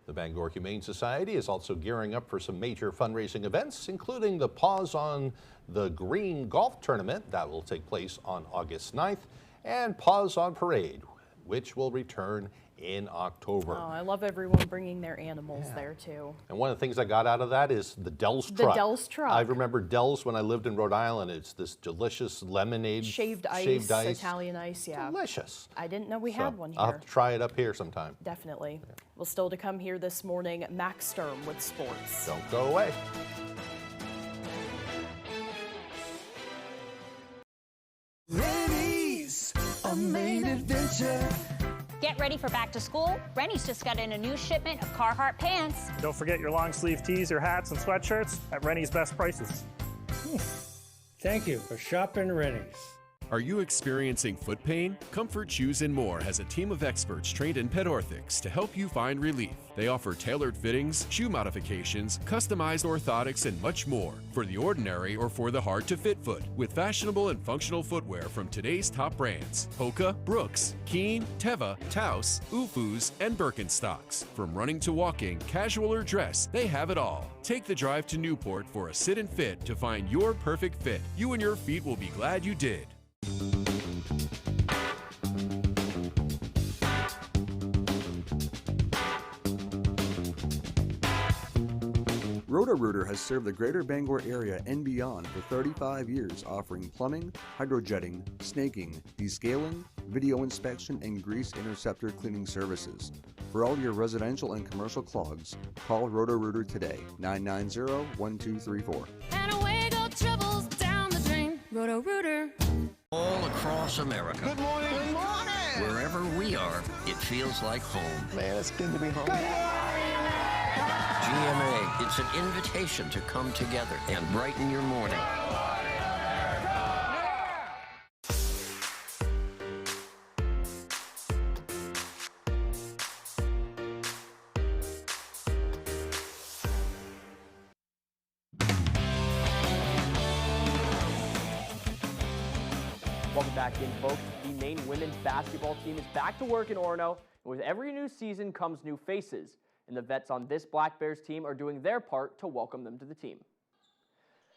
The Bangor Humane Society is also gearing up for some major fundraising events, including the Paws on the Green golf tournament that will take place on August 9th, and Paws on Parade, which will return in October. Oh, I love everyone bringing their animals there too. And one of the things I got out of that is the Dell's truck. The Dell's truck. I remember Dell's when I lived in Rhode Island. It's this delicious lemonade. Shaved ice, Italian ice, yeah. Delicious. I didn't know we had one here. I'll have to try it up here sometime. Definitely. Yeah. Well, still to come here this morning, Max Sturm with sports. Don't go away. Rennie's a main adventure. Get ready for back to school. Rennie's just got in a new shipment of Carhartt pants. Don't forget your long sleeve tees, your hats, and sweatshirts at Rennie's best prices. Thank you for shopping Rennie's. Are you experiencing foot pain? Comfort Shoes & More has a team of experts trained in pet orthotics to help you find relief. They offer tailored fittings, shoe modifications, customized orthotics, and much more for the ordinary or for the hard-to-fit foot, with fashionable and functional footwear from today's top brands: Hoka, Brooks, Keen, Teva, Taos, Ufus, and Birkenstocks. From running to walking, casual or dress, they have it all. Take the drive to Newport for a sit and fit to find your perfect fit. You and your feet will be glad you did. Roto-Rooter has served the greater Bangor area and beyond for 35 years, offering plumbing, hydrojetting, snaking, descaling, video inspection, and grease interceptor cleaning services. For all your residential and commercial clogs, call Roto-Rooter today, 990-1234. And away go troubles down the drain. Roto-Rooter. All across America. Good morning. Good morning. Wherever we are, it feels like home. Man, it's good to be home. GMA, it's an invitation to come together and brighten your morning. Welcome back in, folks. The Maine women's basketball team is back to work in Orono, and with every new season comes new faces. And the vets on this Black Bears team are doing their part to welcome them to the team.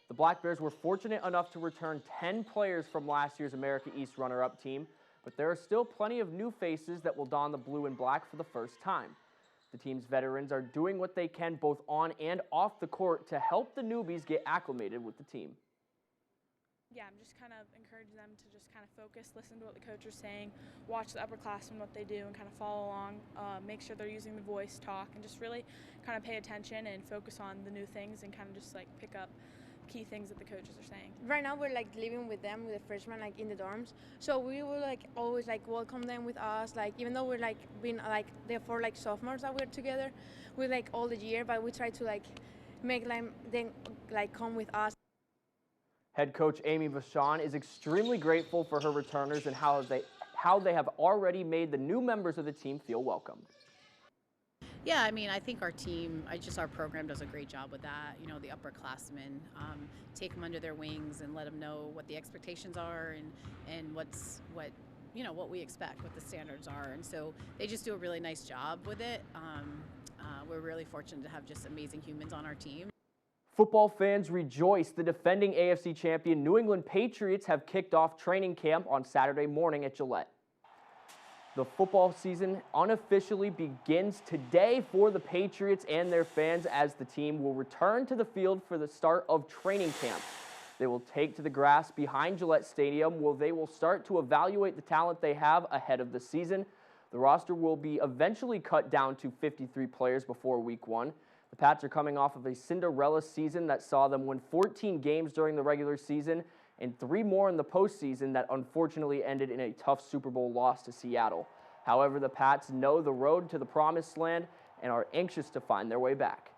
The Black Bears were fortunate enough to return 10 players from last year's America East runner-up team, but there are still plenty of new faces that will don the blue and black for the first time. The team's veterans are doing what they can both on and off the court to help the newbies get acclimated with the team. Yeah, I'm just kind of encouraging them to just kind of focus, listen to what the coach is saying, watch the upperclassmen, what they do, and kind of follow along, make sure they're using the voice, talk, and just really kind of pay attention and focus on the new things and kind of just like pick up key things that the coaches are saying. Right now we're like living with them, with the freshmen, like in the dorms. So we will like always like welcome them with us, like even though we're like been like there for like sophomores that we're together, we're like all the year, but we try to like make them like come with us. Head coach Amy Vachon is extremely grateful for her returners and how they have already made the new members of the team feel welcome. Yeah, I mean, I think our team, our program does a great job with that. You know, the upperclassmen, take them under their wings and let them know what the expectations are and what we expect, what the standards are. And so they just do a really nice job with it. We're really fortunate to have just amazing humans on our team. Football fans rejoice. The defending AFC champion New England Patriots have kicked off training camp on Saturday morning at Gillette. The football season unofficially begins today for the Patriots and their fans as the team will return to the field for the start of training camp. They will take to the grass behind Gillette Stadium where they will start to evaluate the talent they have ahead of the season. The roster will be eventually cut down to 53 players before week 1. The Pats are coming off of a Cinderella season that saw them win 14 games during the regular season and 3 more in the postseason that unfortunately ended in a tough Super Bowl loss to Seattle. However, the Pats know the road to the promised land and are anxious to find their way back.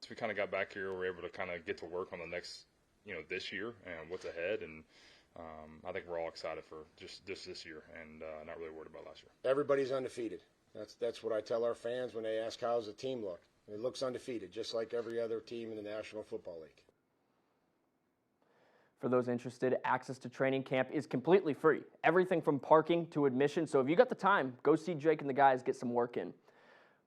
We kind of got back here, we were able to kind of get to work on the next, this year and what's ahead. And I think we're all excited for just this year and not really worried about last year. Everybody's undefeated. That's what I tell our fans when they ask how's the team look. It looks undefeated, just like every other team in the National Football League. For those interested, access to training camp is completely free. Everything from parking to admission. So if you got the time, go see Jake and the guys get some work in.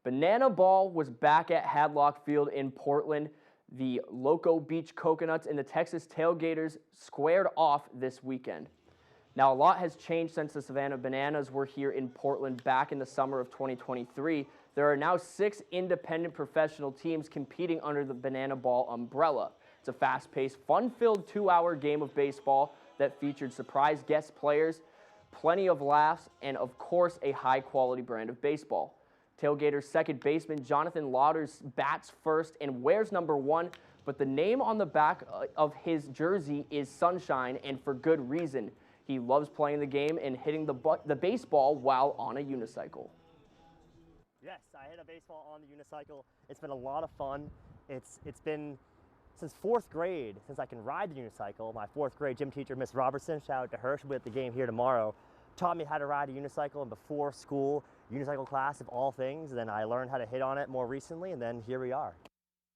Banana Ball was back at Hadlock Field in Portland. The Loco Beach Coconuts and the Texas Tailgaters squared off this weekend. Now, a lot has changed since the Savannah Bananas were here in Portland back in the summer of 2023. There are now 6 independent professional teams competing under the Banana Ball umbrella. It's a fast-paced, fun-filled 2-hour game of baseball that featured surprise guest players, plenty of laughs, and of course, a high-quality brand of baseball. Tailgaters second baseman Jonathan Lauders bats first and wears number 1, but the name on the back of his jersey is Sunshine, and for good reason. He loves playing the game and hitting the baseball while on a unicycle. Yes, I hit a baseball on the unicycle. It's been a lot of fun. It's been since 4th grade, since I can ride the unicycle. My 4th grade gym teacher, Miss Robertson, shout out to her, she'll be at the game here tomorrow, taught me how to ride a unicycle in before school unicycle class of all things. And then I learned how to hit on it more recently, and then here we are.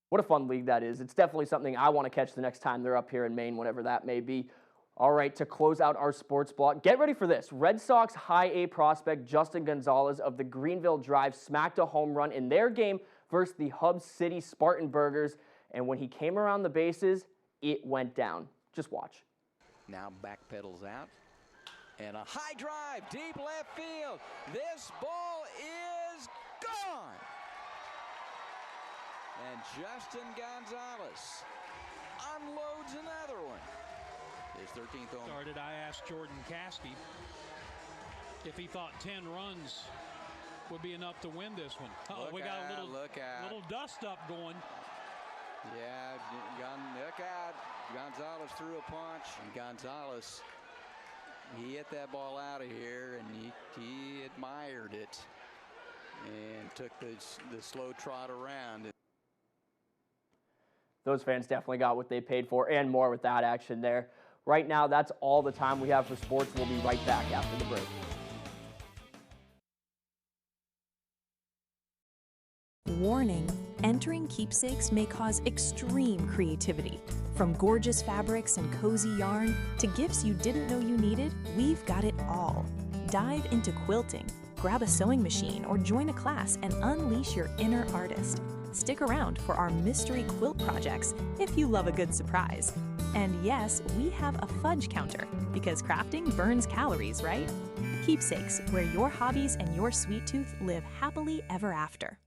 What a fun league that is. It's definitely something I want to catch the next time they're up here in Maine, whenever that may be. All right, to close out our sports block, get ready for this. Red Sox high A prospect Justin Gonzalez of the Greenville Drive smacked a home run in their game versus the Hub City Spartanburgers. And when he came around the bases, it went down. Just watch. Now backpedals out. And a high drive, deep left field. This ball is gone. And Justin Gonzalez unloads another one. His 13th home. Started, I asked Jordan Caskey if he thought 10 runs would be enough to win this one. We got a little dust up going. Yeah, look out. Gonzalez threw a punch. And Gonzalez, he hit that ball out of here, and he admired it and took the slow trot around. Those fans definitely got what they paid for and more with that action there. Right now, that's all the time we have for sports. We'll be right back after the break. Warning, entering Keepsakes may cause extreme creativity. From gorgeous fabrics and cozy yarn to gifts you didn't know you needed, we've got it all. Dive into quilting, grab a sewing machine, or join a class and unleash your inner artist. Stick around for our mystery quilt projects if you love a good surprise. And yes, we have a fudge counter, because crafting burns calories, right? Keepsakes, where your hobbies and your sweet tooth live happily ever after.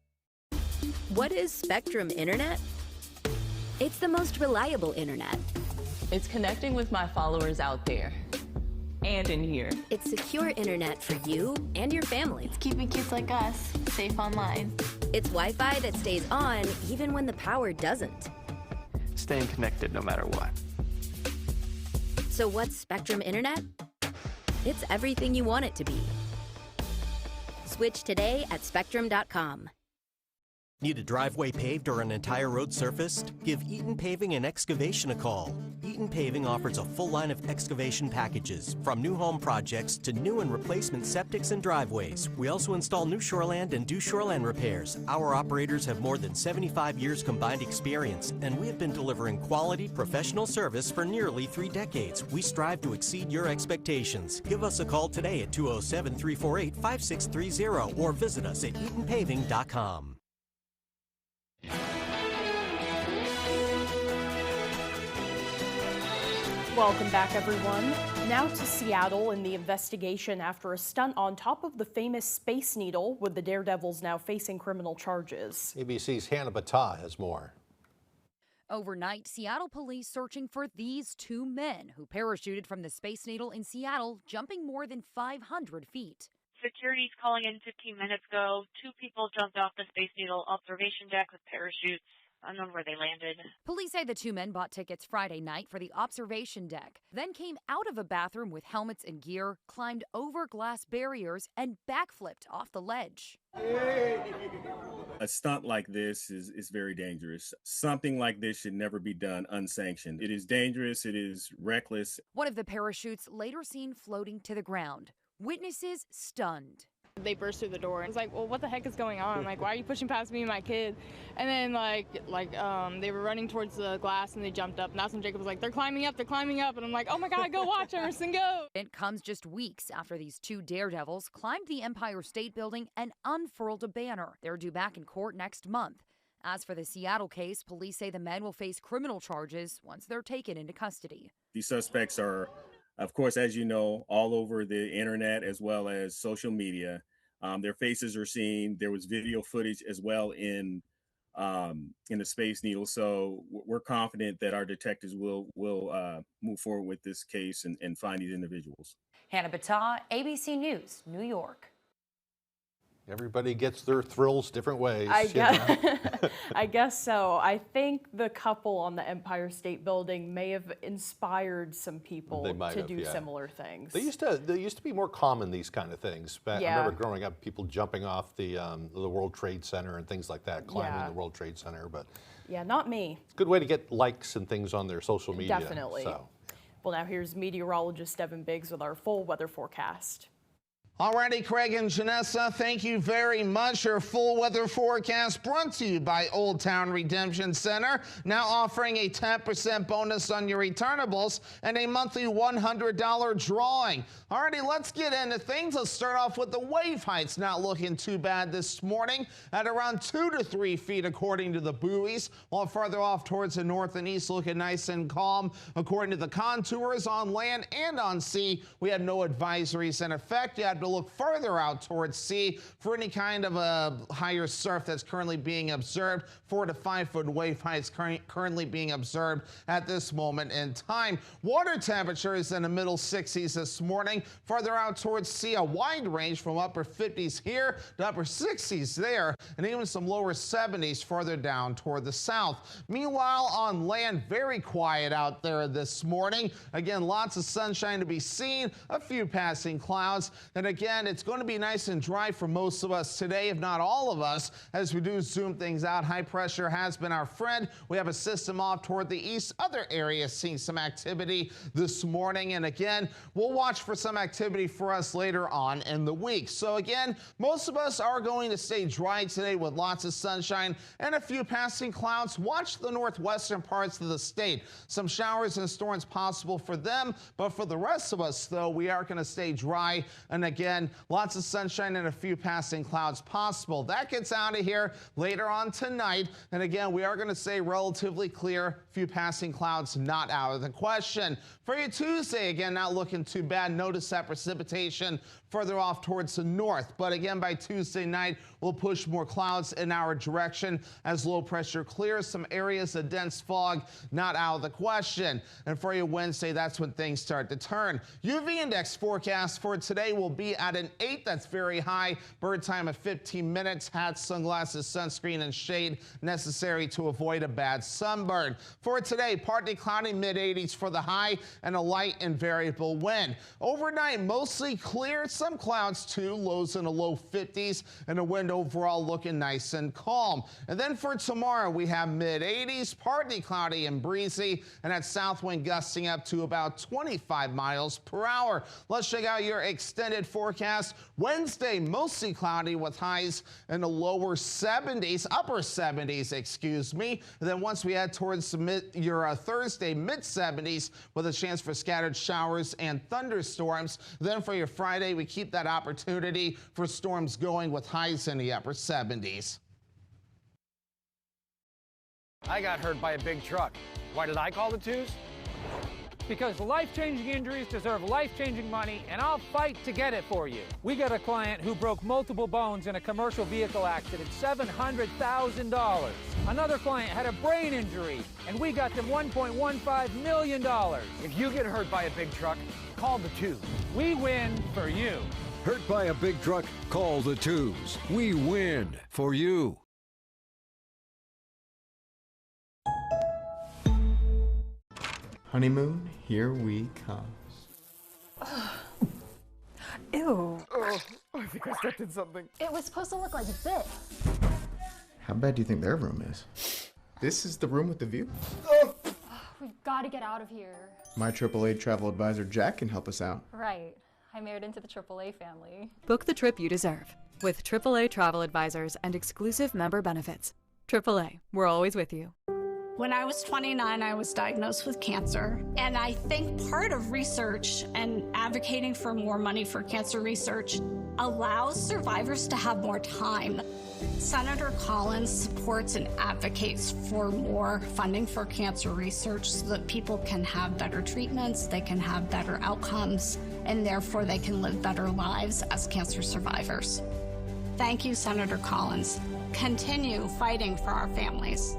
What is Spectrum Internet? It's the most reliable internet. It's connecting with my followers out there and in here. It's secure internet for you and your family. It's keeping kids like us safe online. It's Wi-Fi that stays on even when the power doesn't. Staying connected no matter what. So what's Spectrum Internet? It's everything you want it to be. Switch today at spectrum.com. Need a driveway paved or an entire road surfaced? Give Eaton Paving and Excavation a call. Eaton Paving offers a full line of excavation packages, from new home projects to new and replacement septics and driveways. We also install new shoreland and do shoreland repairs. Our operators have more than 75 years combined experience, and we have been delivering quality, professional service for nearly 3 decades. We strive to exceed your expectations. Give us a call today at 207-348-5630 or visit us at eatonpaving.com. Welcome back, everyone. Now to Seattle in the investigation after a stunt on top of the famous Space Needle, with the Daredevils now facing criminal charges. ABC's Hannah Battah has more. Overnight, Seattle police searching for these 2 men who parachuted from the Space Needle in Seattle, jumping more than 500 feet. Security's calling in 15 minutes ago. 2 people jumped off the Space Needle observation deck with parachutes. I don't know where they landed. Police say the two men bought tickets Friday night for the observation deck, then came out of a bathroom with helmets and gear, climbed over glass barriers, and backflipped off the ledge. A stunt like this is very dangerous. Something like this should never be done unsanctioned. It is dangerous. It is reckless. One of the parachutes later seen floating to the ground. Witnesses stunned. They burst through the door. It's like, well, what the heck is going on? Like, why are you pushing past me and my kid? And then they were running towards the glass and they jumped up. And that's when Jacob was like, they're climbing up. And I'm like, oh my God, go watch Emerson, go. It comes just weeks after these two daredevils climbed the Empire State Building and unfurled a banner. They're due back in court next month. As for the Seattle case, police say the men will face criminal charges once they're taken into custody. These suspects are, of course, as you know, all over the internet as well as social media. Their faces are seen. There was video footage as well in the Space Needle. So we're confident that our detectives will move forward with this case and find these individuals. Hannah Battah, ABC News, New York. Everybody gets their thrills different ways. I guess so. I think the couple on the Empire State Building may have inspired some people to do similar things. They used to be more common, these kind of things. I remember growing up, people jumping off the World Trade Center and things like that, climbing the World Trade Center. But yeah, not me. Good way to get likes and things on their social media. Definitely. Well, now here's meteorologist Evan Biggs with our full weather forecast. Alrighty, Craig and Janessa, thank you very much. Your full weather forecast brought to you by Old Town Redemption Center, now offering a 10% bonus on your returnables and a monthly $100 drawing. Alrighty, let's get into things. Let's start off with the wave heights. Not looking too bad this morning at around 2 to 3 feet according to the buoys, while farther off towards the north and east looking nice and calm. According to the contours on land and on sea, we had no advisories in effect. You had to look further out towards sea for any kind of a higher surf that's currently being observed. 4 to 5 foot wave heights currently being observed at this moment in time. Water temperature is in the middle 60s this morning. Farther out towards sea, a wide range from upper 50s here to upper 60s there, and even some lower 70s further down toward the south. Meanwhile, on land, very quiet out there this morning. Again, lots of sunshine to be seen, a few passing clouds, and again, it's going to be nice and dry for most of us today, if not all of us, as we do zoom things out. High pressure has been our friend. We have a system off toward the east. Other areas seeing some activity this morning, and again, we'll watch for some activity for us later on in the week. So again, most of us are going to stay dry today with lots of sunshine and a few passing clouds. Watch the northwestern parts of the state. Some showers and storms possible for them, but for the rest of us, though, we are going to stay dry, and again, lots of sunshine and a few passing clouds possible. That gets out of here later on tonight, and again, we are going to stay relatively clear. Few passing clouds not out of the question. For your Tuesday, again, not looking too bad. Notice that precipitation further off towards the north, but again, by Tuesday night, we'll push more clouds in our direction as low pressure clears. Some areas of dense fog not out of the question. And for your Wednesday, that's when things start to turn. UV index forecast for today will be at an 8. That's very high. Bird time of 15 minutes. Hats, sunglasses, sunscreen, and shade necessary to avoid a bad sunburn. For today, partly cloudy, mid-80s for the high, and a light and variable wind. Overnight, mostly clear. Some clouds too, lows in the low 50s, and the wind overall looking nice and calm. And then for tomorrow, we have mid-80s, partly cloudy and breezy, and that south wind gusting up to about 25 miles per hour. Let's check out your extended forecast. Wednesday, mostly cloudy with highs in the lower 70s, upper 70s, excuse me. And then once we head towards your Thursday, mid-70s with a chance for scattered showers and thunderstorms. Then for your Friday, we keep that opportunity for storms going with highs in the upper 70s. I got hurt by a big truck. Why did I call the twos? Because life-changing injuries deserve life-changing money, and I'll fight to get it for you. We got a client who broke multiple bones in a commercial vehicle accident, $700,000. Another client had a brain injury, and we got them $1.15 million. If you get hurt by a big truck, call the twos. We win for you. Hurt by a big truck? Call the twos. We win for you. Honeymoon, here we come. Ew. Oh, I think I stepped in something. It was supposed to look like this. How bad do you think their room is? This is the room with the view? We've got to get out of here. My AAA travel advisor Jack can help us out. Right. I married into the AAA family. Book the trip you deserve with AAA travel advisors and exclusive member benefits. AAA, we're always with you. When I was 29, I was diagnosed with cancer. And I think part of research and advocating for more money for cancer research allows survivors to have more time. Senator Collins supports and advocates for more funding for cancer research so that people can have better treatments, they can have better outcomes, and therefore they can live better lives as cancer survivors. Thank you, Senator Collins. Continue fighting for our families.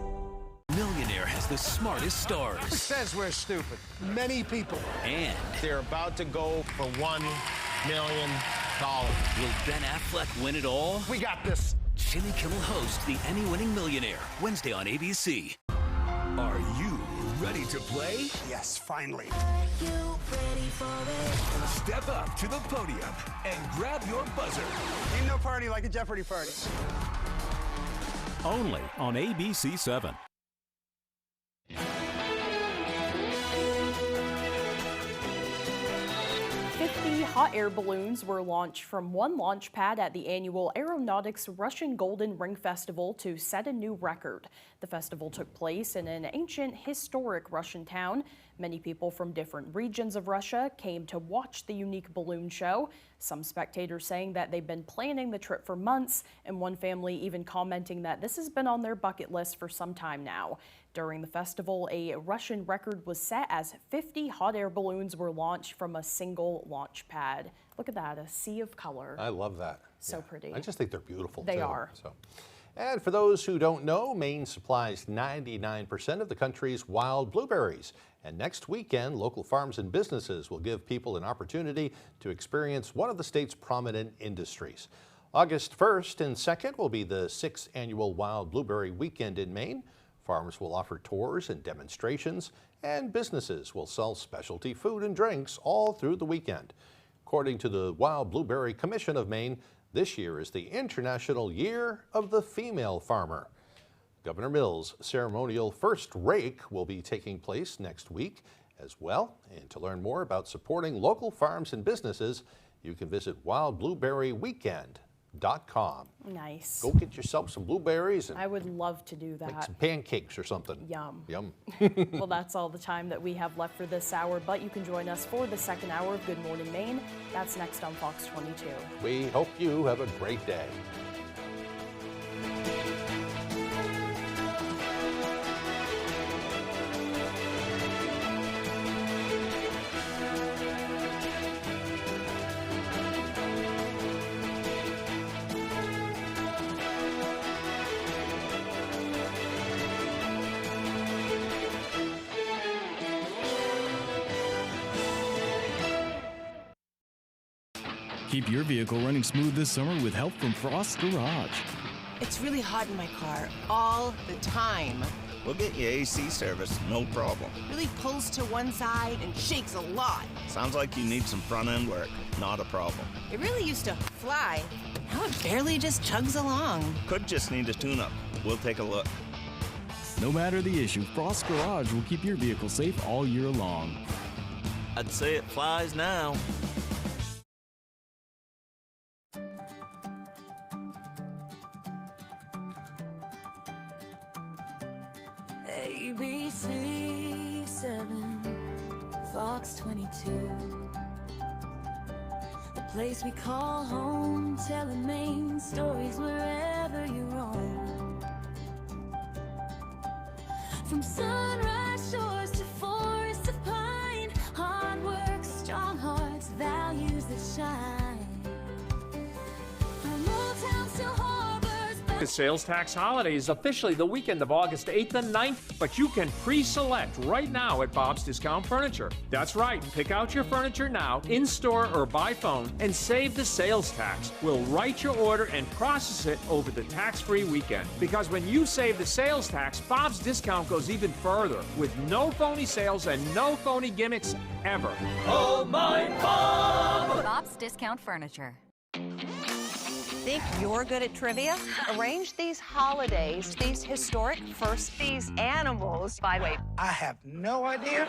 Millionaire has the smartest stars. Who says we're stupid? Many people. And they're about to go for $1 million. Will Ben Affleck win it all? We got this. Jimmy Kimmel hosts The Emmy-winning Millionaire, Wednesday on ABC. Are you ready to play? Yes, finally. Step up to the podium and grab your buzzer. Ain't no party like a Jeopardy party. Only on ABC 7. 50 hot air balloons were launched from one launch pad at the annual Aeronautics Russian Golden Ring Festival to set a new record. The festival took place in an ancient, historic Russian town. Many people from different regions of Russia came to watch the unique balloon show. Some spectators saying that they've been planning the trip for months, and one family even commenting that this has been on their bucket list for some time now. During the festival, a Russian record was set as 50 hot air balloons were launched from a single launch pad. Look at that, a sea of color. I love that. So pretty. I just think they're beautiful, They too. are. So. And for those who don't know, Maine supplies 99% of the country's wild blueberries. And next weekend, local farms and businesses will give people an opportunity to experience one of the state's prominent industries. August 1st and 2nd will be the 6th annual Wild Blueberry Weekend in Maine. Farms will offer tours and demonstrations, and businesses will sell specialty food and drinks all through the weekend. According to the Wild Blueberry Commission of Maine, this year is the International Year of the Female Farmer. Governor Mills' ceremonial first rake will be taking place next week as well. And to learn more about supporting local farms and businesses, you can visit wildblueberryweekend.com. Nice. Go get yourself some blueberries and I would love to do that. make some pancakes or something. Yum. Yum. Well, that's all the time that we have left for this hour, but you can join us for the second hour of Good Morning Maine. That's next on Fox 22. We hope you have a great day. Keep your vehicle running smooth this summer with help from Frost Garage. It's really hot in my car all the time. We'll get you AC service, no problem. Really pulls to one side and shakes a lot. Sounds like you need some front-end work, not a problem. It really used to fly. Now it barely just chugs along. Could just need a tune-up. We'll take a look. No matter the issue, Frost Garage will keep your vehicle safe all year long. I'd say it flies now. ABC 7, Fox 22. The place we call home, telling Maine stories wherever you roam. From sunrise shores to forests of pine, hard work, strong hearts, values that shine. From old towns to harbors, The sales tax holiday is officially the weekend of August 8th and 9th, but you can pre-select right now at Bob's Discount Furniture. That's right, pick out your furniture now, in-store or by phone, and save the sales tax. We'll write your order and process it over the tax-free weekend. Because when you save the sales tax, Bob's Discount goes even further, with no phony sales and no phony gimmicks ever. Oh my Bob! Bob's Discount Furniture. Think you're good at trivia? Arrange these holidays, these historic firsts, these animals. By the way, I have no idea.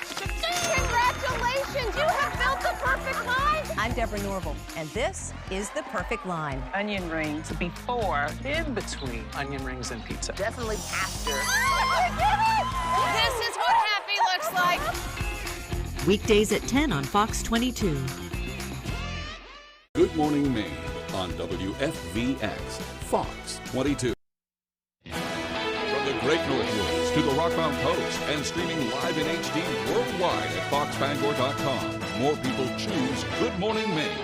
Congratulations! You have built the perfect line! I'm Deborah Norville, and this is the perfect line. Onion rings before, in between onion rings and pizza. Definitely after. This is what happy looks like. Weekdays at 10 on Fox 22. Good Morning Maine on WFVX, Fox 22. From the Great North Woods to the Rockmount Coast and streaming live in HD worldwide at foxbangor.com. More people choose Good Morning Maine.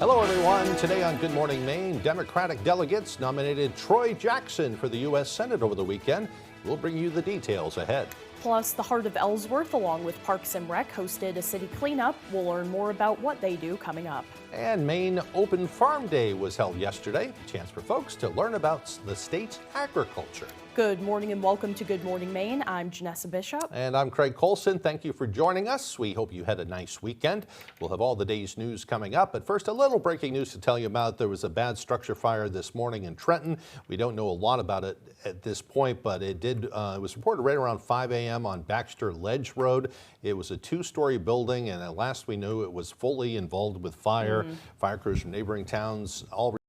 Hello, everyone. Today on Good Morning Maine, Democratic delegates nominated Troy Jackson for the U.S. Senate over the weekend. We'll bring you the details ahead. Plus, the Heart of Ellsworth, along with Parks and Rec, hosted a city cleanup. We'll learn more about what they do coming up. And Maine Open Farm Day was held yesterday. A chance for folks to learn about the state's agriculture. Good morning and welcome to Good Morning Maine. I'm Janessa Bishop. And I'm Craig Colson. Thank you for joining us. We hope you had a nice weekend. We'll have all the day's news coming up. But first, a little breaking news to tell you about. There was a bad structure fire this morning in Trenton. We don't know a lot about it at this point, but it was reported right around 5 a.m. on Baxter Ledge Road. It was a two-story building, and at last we knew it was fully involved with fire. Fire crews from neighboring towns all